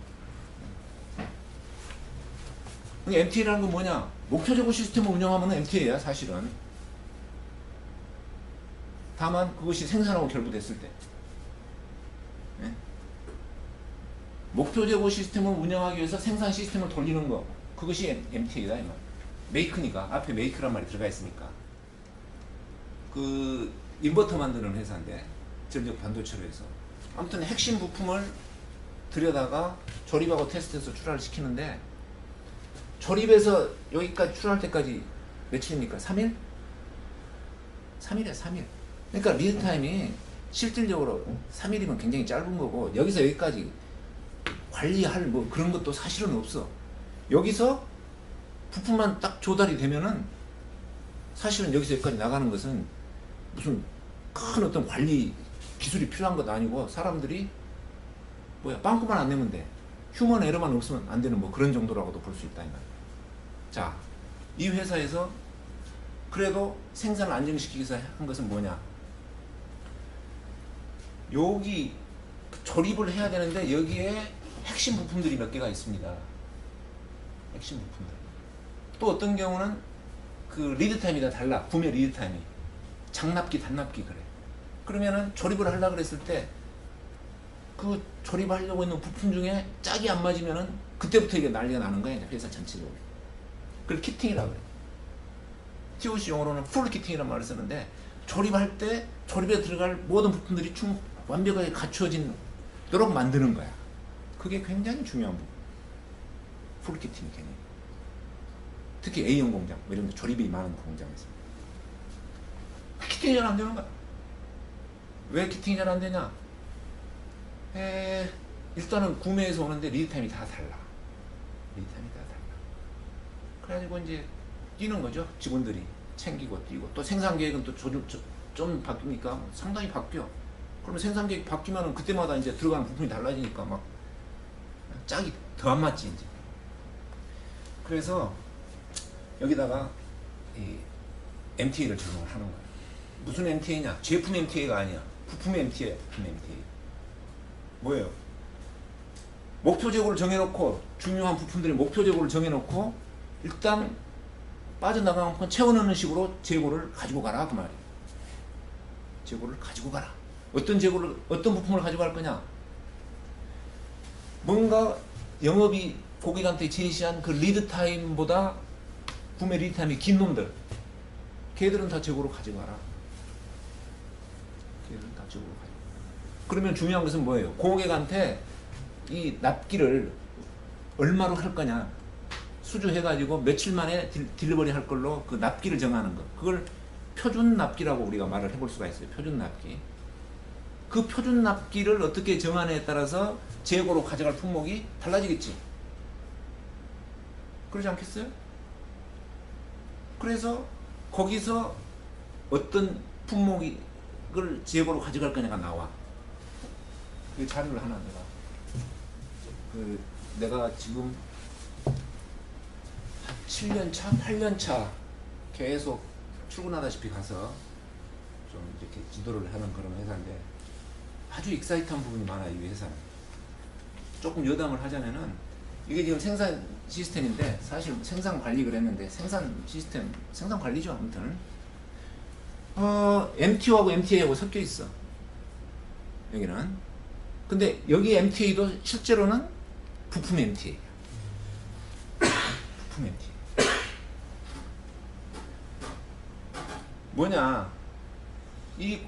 MTA라는 건 뭐냐? 목표 재고 시스템을 운영하면 MTA야 사실은. 다만 그것이 생산하고 결부됐을 때, 네? 목표 재고 시스템을 운영하기 위해서 생산 시스템을 돌리는 거, 그것이 MTA다 이 말. 메이크니까 앞에 메이크란 말이 들어가 있으니까. 그 인버터 만드는 회사인데 전력 반도체로 해서 아무튼 핵심 부품을 들여다가 조립하고 테스트해서 출하를 시키는데, 조립해서 여기까지 출하할 때까지 며칠입니까? 3일? 3일이야 3일. 그러니까 리얼타임이 실질적으로 3일이면 굉장히 짧은 거고, 여기서 여기까지 관리할 뭐 그런 것도 사실은 없어. 여기서 부품만 딱 조달이 되면은 사실은 여기서 여기까지 나가는 것은 무슨 큰 어떤 관리 기술이 필요한 것도 아니고, 사람들이 뭐야 빵꾸만 안 내면 돼. 휴먼 에러만 없으면 안 되는 뭐 그런 정도라고도 볼 수 있다 이 말이에요. 자, 이 회사에서 그래도 생산을 안정시키기 위해서 한 것은 뭐냐? 여기 조립을 해야 되는데 여기에 핵심 부품들이 몇 개가 있습니다. 핵심 부품들. 또 어떤 경우는 그 리드 타임이 다 달라. 구매 리드 타임이. 장납기, 단납기 그래. 그러면은 조립을 하려고 그랬을 때 그 조립하려고 있는 부품 중에 짝이 안 맞으면은 그때부터 이게 난리가 나는 거야. 이제 회사 전체적으로. 그걸 키팅이라고 그래. TOC 용어로는 풀 키팅이라는 말을 쓰는데 조립할 때 조립에 들어갈 모든 부품들이 완벽하게 갖추어진 도록 만드는 거야. 그게 굉장히 중요한 부분. 풀 키팅 개념. 특히 A형 공장, 뭐 이런 데 조립이 많은 공장에서. 키팅이 잘 안 되는 거야. 왜 키팅이 잘 안 되냐? 일단은 구매해서 오는데 리드타임이 다 달라. 리드타임이 다 달라. 그래가지고 이제 뛰는 거죠. 직원들이 챙기고 뛰고. 또 생산 계획은 또 좀 바뀌니까 상당히 바뀌어. 그러면 생산 계획 바뀌면은 그때마다 이제 들어가는 부품이 달라지니까 막 짝이 더 안 맞지 이제. 그래서 여기다가 이 MTA를 적용을 하는 거야. 무슨 MTA냐? 제품 MTA가 아니야. 부품 MTA야. 부품 MTA. 뭐예요? 목표 재고를 정해놓고 중요한 부품들의 목표 재고를 정해놓고 일단 빠져나간 만큼 채워넣는 식으로 재고를 가지고 가라 그 말이에요. 재고를 가지고 가라. 어떤 재고를 어떤 부품을 가지고 갈 거냐? 뭔가 영업이 고객한테 제시한 그 리드 타임보다 구매 리드 타임이 긴 놈들, 걔들은 다 재고로 가져가라. 걔들은 다 재고로 가져가. 그러면 중요한 것은 뭐예요? 고객한테 이 납기를 얼마로 할 거냐? 수주해가지고 며칠 만에 딜리버리 할 걸로 그 납기를 정하는 거. 그걸 표준 납기라고 우리가 말을 해볼 수가 있어요. 표준 납기. 그 표준 납기를 어떻게 정하느냐에 따라서 재고로 가져갈 품목이 달라지겠지. 그러지 않겠어요? 그래서 거기서 어떤 품목을 재고로 가져갈 거냐가 나와. 그 자료를 하나 내가 지금 7년 차, 8년 차 계속 출근하다시피 가서 좀 이렇게 지도를 하는 그런 회사인데 아주 익사이트한 부분이 많아요. 이 회사는. 조금 여담을 하자면은 이게 지금 생산 시스템인데 사실 생산 관리 그랬는데 생산 시스템, 생산 관리죠. 아무튼 MTO하고 MTA하고 섞여 있어. 여기는. 근데 여기 MTA도 실제로는 부품 MTA. 부품 MTA. 뭐냐? 이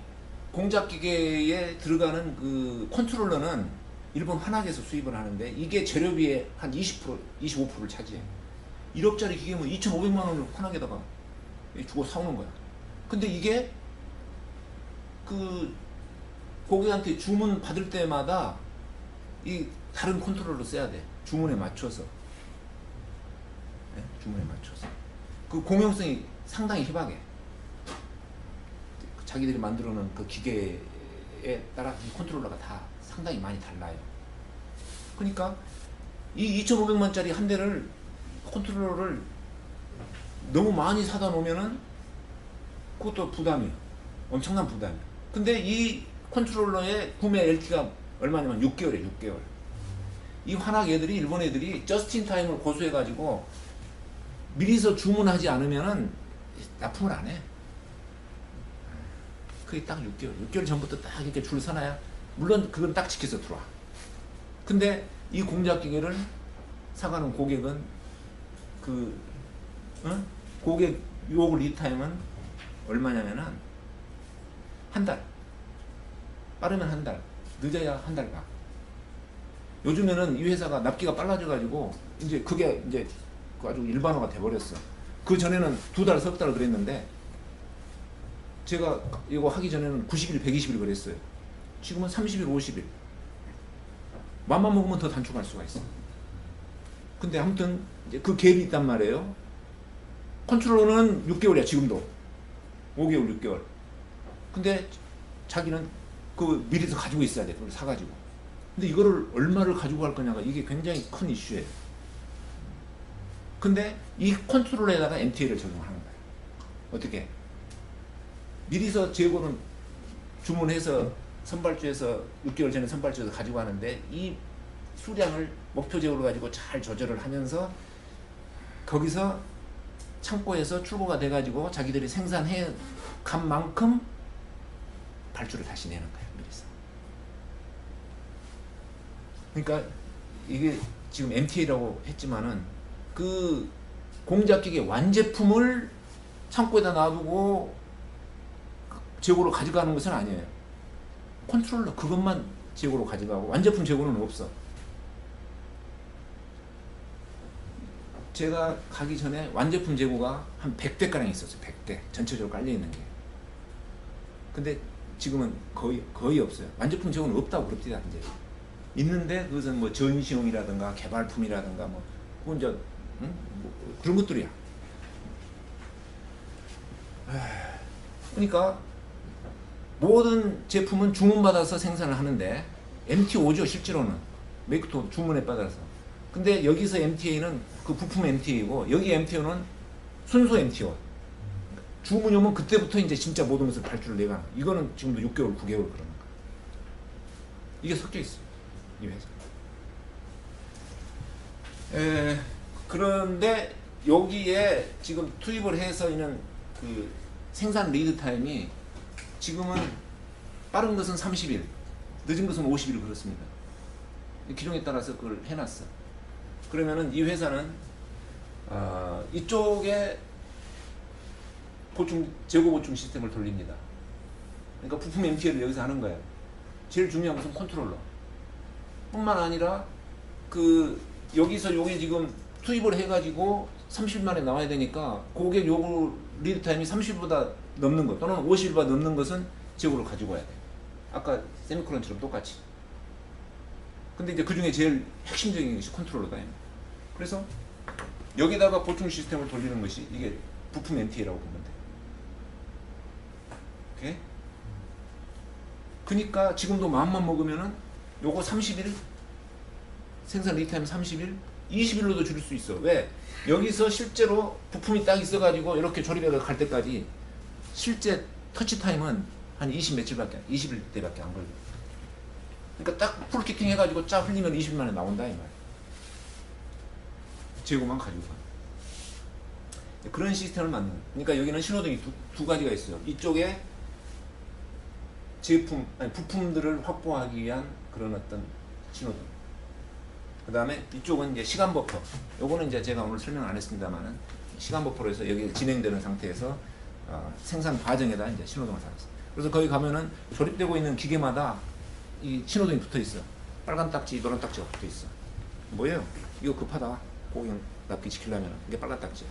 공작기계에 들어가는 그 컨트롤러는 일본 환학에서 수입을 하는데 이게 재료비의 한 20%, 25%를 차지해. 1억짜리 기계면 2,500만 원을 환학에다가 주고 사오는 거야. 근데 이게 그 고객한테 주문 받을 때마다 이 다른 컨트롤러 써야 돼. 주문에 맞춰서. 네? 주문에 맞춰서. 그 공용성이 상당히 희박해. 자기들이 만들어 놓은 그 기계에 따라 이 컨트롤러가 다 상당히 많이 달라요. 그러니까 이 2,500만짜리 한 대를 컨트롤러를 너무 많이 사다 놓으면은 그것도 부담이에요. 엄청난 부담이에요. 근데 이 컨트롤러의 구매 LT가 얼마냐면 6개월이에요. 6개월. 이 환학 애들이 일본 애들이 저스틴 타임을 고수해가지고 미리서 주문하지 않으면은 납품을 안 해. 그게 딱 6개월. 6개월 전부터 딱 이렇게 줄 서놔야 물론 그건 딱 지켜서 들어와. 근데 이 공작기계를 사가는 고객은 고객 요구 리타임은 얼마냐면은 한 달. 빠르면 한 달, 늦어야 한 달 반. 요즘에는 이 회사가 납기가 빨라져가지고 이제 그게 이제 아주 일반화가 돼버렸어. 그 전에는 2달, 석 달 그랬는데 제가 이거 하기 전에는 90일, 120일 그랬어요. 지금은 30일, 50일. 맘만 먹으면 더 단축할 수가 있어. 근데 아무튼 이제 그 갭이 있단 말이에요. 컨트롤러는 6개월이야 지금도. 5개월, 6개월. 근데 자기는 그 미리서 가지고 있어야 돼. 그걸 사가지고. 근데 이거를 얼마를 가지고 갈 거냐가 이게 굉장히 큰 이슈예요. 근데 이 컨트롤에다가 MTA를 적용하는 거예요. 어떻게? 미리서 재고는 주문해서 선발주에서 6개월 전에 선발주에서 가지고 가는데 이 수량을 목표 재고로 가지고 잘 조절을 하면서 거기서 창고에서 출고가 돼가지고 자기들이 생산해 간 만큼 발주를 다시 내는 거예요. 미리서. 그러니까 이게 지금 MTA라고 했지만은 그 공작기계 완제품을 창고에다 놔두고 재고로 가져가는 것은 아니에요. 컨트롤러 그것만 재고로 가져가고 완제품 재고는 없어. 제가 가기 전에 완제품 재고가 한 100대가량 있었어요. 100대 전체적으로 깔려있는 게. 근데 지금은 거의 없어요. 완제품 재고는 없다고 그럽니다. 이제 있는데 그것은 뭐 전시용이라든가 개발품이라든가 뭐 그건 이제 뭐 그런 것들이야. 그러니까 모든 제품은 주문받아서 생산을 하는데 MT5죠 실제로는 메이크도 주문에 받아서. 근데 여기서 MTA는 그 부품 MTA이고 여기 MTO는 순수 MTO. 주문이 오면 그때부터 이제 진짜 모든 것을 발주를 내가. 이거는 지금도 6개월, 9개월 그러는 거야. 이게 섞여 있어요. 이 회사. 그런데 여기에 지금 투입을 해서 있는 그 생산 리드 타임이 지금은 빠른 것은 30일, 늦은 것은 50일 그렇습니다. 기종에 따라서 그걸 해놨어. 그러면은 이 회사는 이쪽에 재고 보충 시스템을 돌립니다. 그러니까 부품 MTA를 여기서 하는 거예요. 제일 중요한 것은 컨트롤러. 뿐만 아니라 그 여기서 요게 지금 투입을 해가지고 30일 만에 나와야 되니까 고객 요구 리드 타임이 30일보다 넘는 것 또는 50일보다 넘는 것은 재고를 가지고 와야 돼. 아까 세미크론처럼 똑같이. 근데 이제 그 중에 제일 핵심적인 것이 컨트롤러다. 그래서 여기다가 보충 시스템을 돌리는 것이 이게 부품 MTA라고 보면 돼. 오케이? 그러니까 지금도 마음만 먹으면은 요거 30일 생산 리타임 30일 20일로도 줄일 수 있어. 왜? 여기서 실제로 부품이 딱 있어가지고 이렇게 조립해 갈 때까지 실제 터치 타임은 한 20몇일밖에 20일대밖에 안 걸려. 그러니까 딱 풀키팅 해가지고 쫙 흘리면 20일 만에 나온다 이 말. 재고만 가지고 가. 그런 시스템을 만드는. 그러니까 여기는 신호등이 두 가지가 있어요. 이쪽에 부품들을 확보하기 위한 그런 어떤 신호등. 그 다음에 이쪽은 이제 시간 버퍼. 요거는 이제 제가 오늘 설명 안 했습니다만은 시간 버퍼로 해서 여기 진행되는 상태에서 생산 과정에다 이제 신호등을 달았어요. 그래서 거기 가면은 조립되고 있는 기계마다 이 신호등이 붙어 있어. 빨간 딱지, 노란 딱지가 붙어 있어. 뭐예요? 이거 급하다. 고객 납기 시키려면 이게 빨간 딱지야.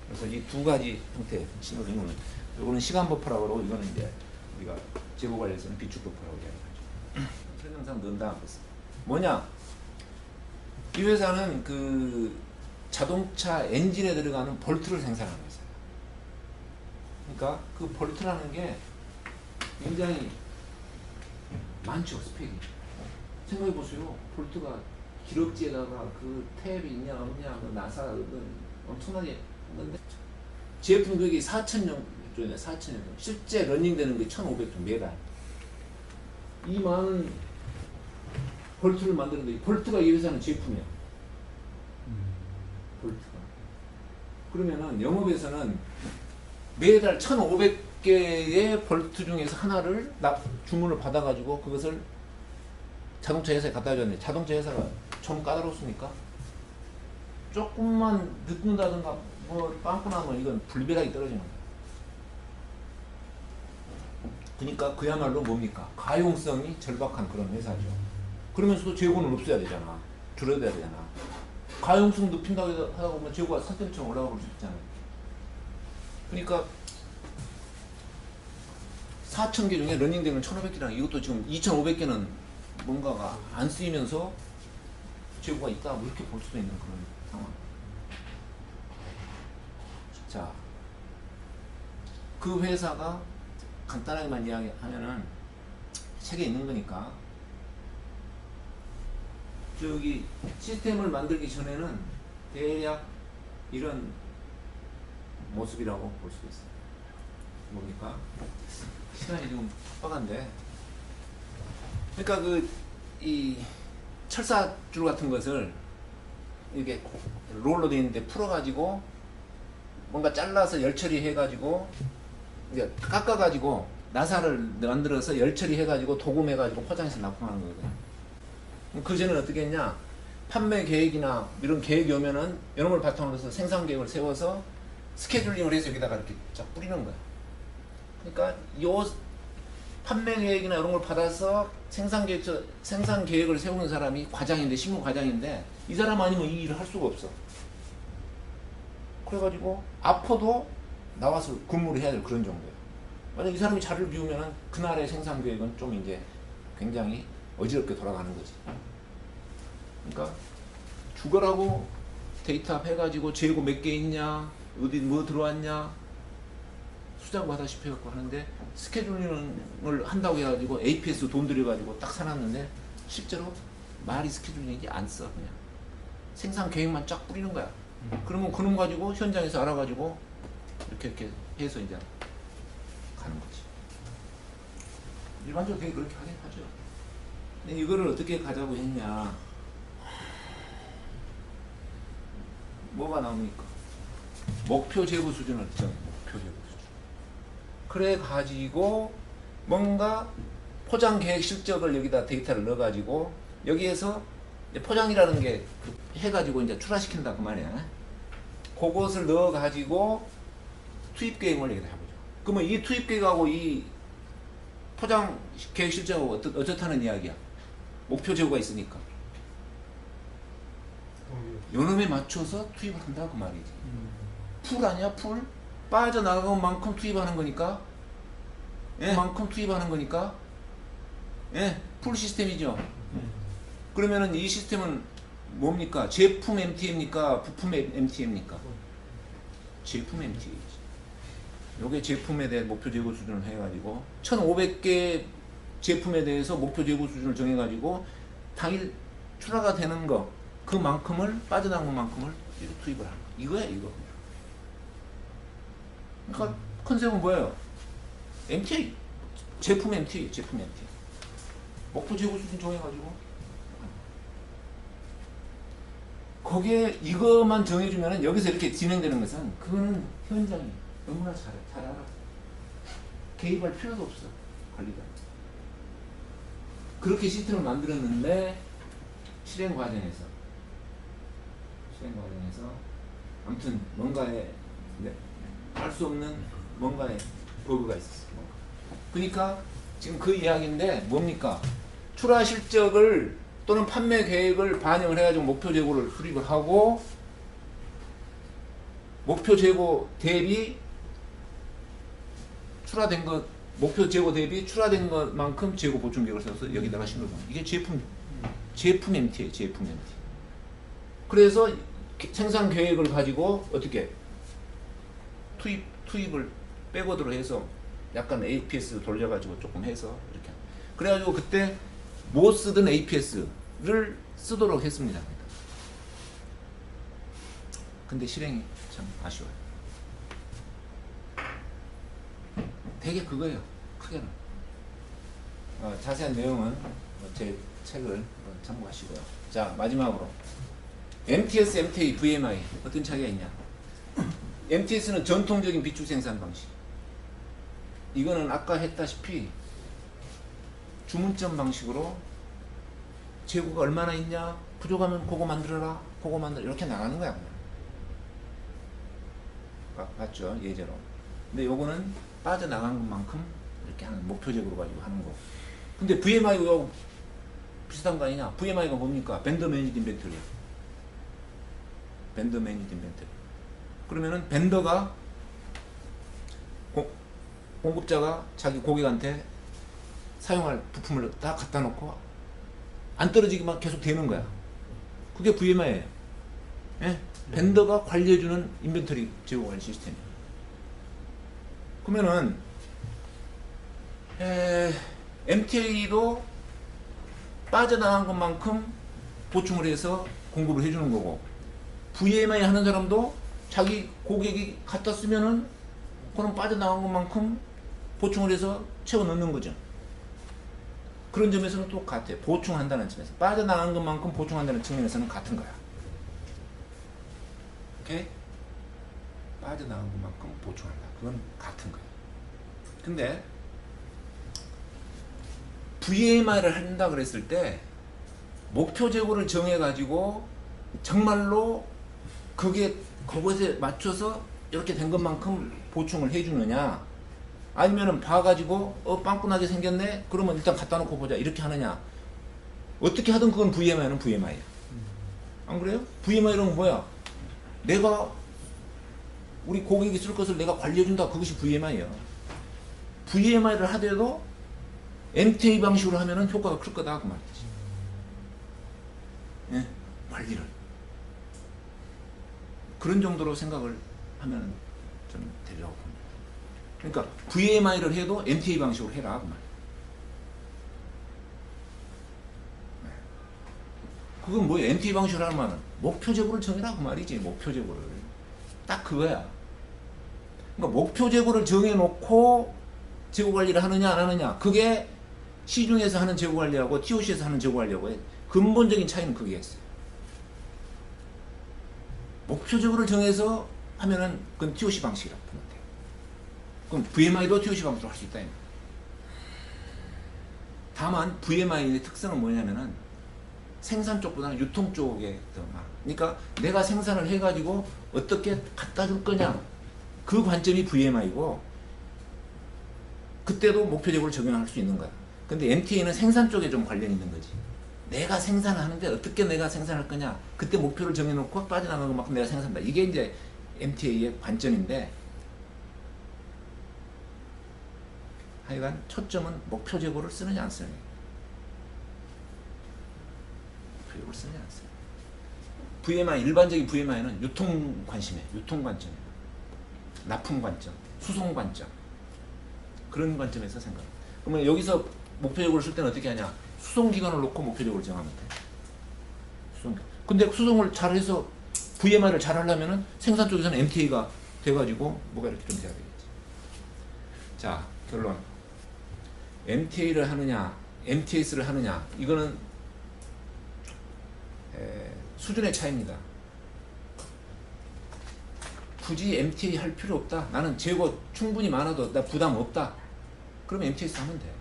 그래서 이 두 가지 형태의 신호등은 요거는 시간 버퍼라고 그러고 이거는 이제 우리가 재고 관리에서는 비축 버퍼라고 이야기하죠. 설명상 넣는다. 뭐냐? 이 회사는 그 자동차 엔진에 들어가는 볼트를 생산하는 회사예요. 그러니까 그 볼트라는 게 굉장히 많죠, 스펙이. 생각해 보세요. 볼트가 기럭지에다가 그 탭이 있냐 없냐, 그 나사 엄청나게 했는데 제품 가격이 4,000년 정도, 4,000년. 실제 러닝되는 게 1,500톤 매달. 이 많은 볼트를 만드는데 볼트가 이 회사는 제품이야. 볼트가. 그러면은 영업에서는 매달 1,500개의 볼트 중에서 하나를 주문을 받아가지고 그것을 자동차 회사에 갖다 줬는데 자동차 회사가 좀 까다롭습니까? 조금만 늦는다든가 뭐 빵꾸 나면 이건 불비하게 떨어지는 거야. 그러니까 그야말로 뭡니까? 가용성이 절박한 그런 회사죠. 그러면서도 재고는 없어야 되잖아. 줄여야 되잖아. 가용성 높인다고 하다 보면 재고가 산더미처럼 올라가 볼 수 있잖아요. 그러니까 4,000개 중에 러닝되는 1,500개랑 이것도 지금 2,500개는 뭔가가 안 쓰이면서 재고가 있다 뭐 이렇게 볼 수도 있는 그런 상황. 자, 그 회사가 간단하게만 이야기하면은 책에 있는 거니까. 저기 시스템을 만들기 전에는 대략 이런 모습이라고 볼 수 있어요. 뭡니까? 시간이 좀 빡빡한데. 그러니까 이 철사줄 같은 것을 이렇게 롤로 되어 있는데 풀어가지고 뭔가 잘라서 열 처리해가지고 이제 깎아가지고 나사를 만들어서 열 처리해가지고 도금해가지고 포장해서 납품하는 거거든요. 그 전에는 어떻게 했냐? 판매 계획이나 이런 계획이 오면은 이런 걸 바탕으로 해서 생산 계획을 세워서 스케줄링을 해서 여기다가 이렇게 쫙 뿌리는 거야. 그러니까 요 판매 계획이나 이런 걸 받아서 생산 계획을 세우는 사람이 과장인데, 실무 과장인데, 이 사람 아니면 이 일을 할 수가 없어. 그래가지고 아파도 나와서 근무를 해야 될 그런 정도예요. 만약 이 사람이 자리를 비우면은 그날의 생산 계획은 좀 이제 굉장히 어지럽게 돌아가는 거지. 그러니까 죽어라고 데이터 해가지고 재고 몇 개 있냐, 어디 뭐 들어왔냐, 수장 받아시피 해갖고 하는데, 스케줄링을 한다고 해가지고 APS 돈 들여가지고 딱 사놨는데 실제로 말이 스케줄링이 안 써. 그냥 생산 계획만 쫙 뿌리는 거야. 그러면 그놈 가지고 현장에서 알아가지고 이렇게 해서 이제 가는 거지. 일반적으로 되게 그렇게 하긴 하죠. 근데 이거를 어떻게 가자고 했냐? 뭐가 나옵니까? 목표 재고 수준을 정해. 목표 재고 수준. 그래 가지고 뭔가 포장 계획 실적을 여기다 데이터를 넣어 가지고 여기에서 이제 포장이라는 게 해가지고 이제 출하시킨다 그 말이야. 그것을 넣어 가지고 투입 계획을 여기다 해보죠. 그러면 이 투입 계획하고 이 포장 계획 실적하고 어떻다는 이야기야? 목표 재고가 있으니까. 요놈에 맞춰서 투입을 한다 그 말이지. 풀 아니야 풀? 빠져나가는 만큼 투입하는 거니까. 예? 만큼 투입하는 거니까. 예? 풀 시스템이죠. 그러면은 이 시스템은 뭡니까? 제품 MTM입니까? 부품 MTM입니까? 제품 MTM이지. 요게 제품에 대한 목표 재고 수준을 해가지고 1,500개 제품에 대해서 목표 재고 수준을 정해가지고 당일 출하가 되는 거 그만큼을 빠져나간 만큼을 이렇게 투입을 하는 거. 이거야 이거. 그러니까 컨셉은 뭐예요? MTA 제품 MTA 제품 MTA 목표 재고 수준 정해가지고 거기에 이것만 정해주면은 여기서 이렇게 진행되는 것은 그거는 현장이 너무나 잘 알아. 개입할 필요도 없어 관리가. 그렇게 시스템을 만들었는데 실행 과정에서 아무튼 뭔가에 알 수 없는 뭔가에 버그가 있었어. 그러니까 지금 그 이야기인데 뭡니까? 출하 실적을 또는 판매 계획을 반영을 해가지고 목표 재고를 수립을 하고 목표 재고 대비 출하된 것 목표 재고 대비 출하된 것만큼 재고 보충 계획을 써서 여기다가 신고를 합니다. 이게 제품 MT예요. 제품 MT. 그래서 생산 계획을 가지고 어떻게 투입을 백워드로 해서 약간 APS 돌려가지고 조금 해서 이렇게 그래가지고 그때 못 쓰던 APS를 쓰도록 했습니다. 근데 실행이 참 아쉬워요. 되게 그거예요. 크게는. 자세한 내용은 제 책을 참고하시고요. 자, 마지막으로 MTS, MTA, VMI 어떤 차이가 있냐? MTS는 전통적인 비축 생산 방식. 이거는 아까 했다시피 주문점 방식으로 재고가 얼마나 있냐? 부족하면 그거 만들어라. 그거 만들어 이렇게 나가는 거야. 맞죠? 예제로. 근데 요거는 빠져나간 것만큼 이렇게 하는 목표 재고로 가지고 하는 거. 근데 VMI하고 비슷한 거 아니냐? VMI가 뭡니까? 벤더 매니지 인벤토리야. 벤더 매니지 인벤토리. 그러면은 벤더가 공급자가 자기 고객한테 사용할 부품을 다 갖다 놓고 안 떨어지기만 계속 되는 거야. 그게 VMI예요. 예? 벤더가 관리해주는 인벤토리 제공 관리 시스템이에요. 그러면은 MTA도 빠져나간 것만큼 보충을 해서 공급을 해주는 거고, VMI 하는 사람도 자기 고객이 갖다 쓰면은 그럼 빠져나간 것만큼 보충을 해서 채워 넣는 거죠. 그런 점에서는 똑같아요. 보충한다는 측면에서. 빠져나간 것만큼 보충한다는 측면에서는 같은 거야. 오케이? 빠져나간 것만큼 보충한다. 그건 같은 거야. 근데 VMI를 한다 그랬을 때 목표 재고를 정해가지고 정말로 그것에 맞춰서 이렇게 된 것만큼 보충을 해주느냐, 아니면은 봐가지고 빵꾸나게 생겼네? 그러면 일단 갖다 놓고 보자 이렇게 하느냐. 어떻게 하든 그건 VMI는 VMI야. 안 그래요? VMI는 뭐야? 내가 우리 고객이 쓸 것을 내가 관리해준다. 그것이 VMI야. VMI를 하더라도 MTA 방식으로 하면은 효과가 클 거다 그 말이지. 예? 관리를 그런 정도로 생각을 하면 좀 되리라고 봅니다. 그러니까 VMI를 해도 MTA 방식으로 해라 그 말. 그건 뭐예요? MTA 방식으로 하는 말은 목표 재고를 정해라 그 말이지. 목표 재고를 딱 그거야. 그러니까 목표 재고를 정해놓고 재고 관리를 하느냐 안 하느냐, 그게 시중에서 하는 재고 관리하고 TOC에서 하는 재고 관리하고의 근본적인 차이는 그게 있어요. 목표 재고를 정해서 하면은 그건 TOC 방식이라고 보면 돼요. 그럼 VMI도 TOC 방식으로 할 수 있다. 다만 VMI의 특성은 뭐냐면은 생산 쪽보다는 유통 쪽에 더 많아. 그러니까 내가 생산을 해가지고 어떻게 갖다 줄 거냐, 그 관점이 VMI고, 그때도 목표 재고를 적용할 수 있는 거야. 근데 MTA는 생산 쪽에 좀 관련이 있는 거지. 내가 생산을 하는데 어떻게 내가 생산할 거냐, 그때 목표를 정해놓고 빠져나가는 것만큼 내가 생산한다. 이게 이제 MTA의 관점인데, 하여간 초점은 목표 재고를 쓰느냐 안 쓰느냐. 목표 재고를 쓰느냐 안 쓰느냐. VMI, 일반적인 VMI는 유통 관심이에요. 유통 관점이에요. 납품 관점, 수송 관점, 그런 관점에서 생각. 그러면 여기서 목표 재고를 쓸 때는 어떻게 하냐? 수송 기간을 놓고 목표 재고를 정하면 돼. 수송. 근데 수송을 잘해서 VMI를 잘 하려면은 생산 쪽에서는 MTA가 돼가지고 뭐가 이렇게 좀 돼야 되겠지. 자, 결론. MTA를 하느냐, MTS를 하느냐, 이거는 수준의 차이입니다. 굳이 MTA 할 필요 없다. 나는 재고 충분히 많아도 나 부담 없다. 그러면 MTS 하면 돼.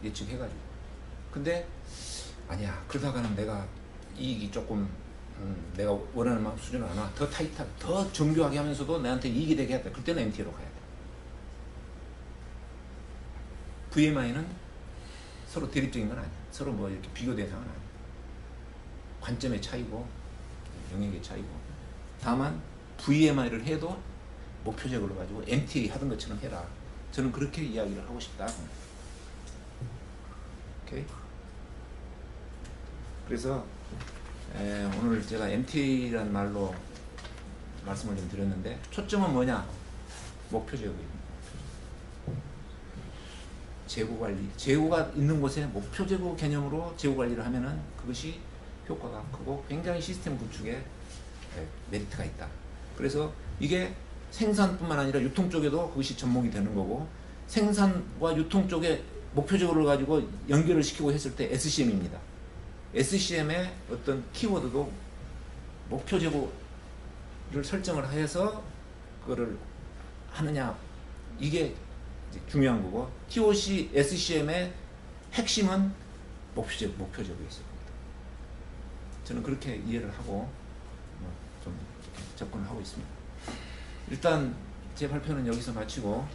예측해가지고. 근데 아니야. 그러다가는 내가 이익이 조금 내가 원하는 만큼 수준을 안 와. 더 타이트하게, 더 정교하게 하면서도 나한테 이익이 되게 했다. 그때는 MTA로 가야 돼. VMI는 서로 대립적인 건 아니야. 서로 뭐 이렇게 비교 대상은 아니야. 관점의 차이고 영역의 차이고. 다만 VMI를 해도 목표 재고를 가지고 MTA 하던 것처럼 해라. 저는 그렇게 이야기를 하고 싶다. 오케이. 그래서 오늘 제가 MTA라는 말로 말씀을 좀 드렸는데, 초점은 뭐냐? 목표 재고입니다. 재고 관리, 재고가 있는 곳에 목표 재고 개념으로 재고 관리를 하면은 그것이 효과가 크고 굉장히 시스템 구축에 메리트가 있다. 그래서 이게 생산뿐만 아니라 유통 쪽에도 그것이 접목이 되는 거고, 생산과 유통 쪽에 목표 재고를 가지고 연결을 시키고 했을 때 SCM입니다. SCM의 어떤 키워드도 목표 재고를 설정을 해서 그거를 하느냐, 이게 이제 중요한 거고, TOC, SCM의 핵심은 목표 재고에 있습니다. 저는 그렇게 이해를 하고 좀 접근을 하고 있습니다. 일단 제 발표는 여기서 마치고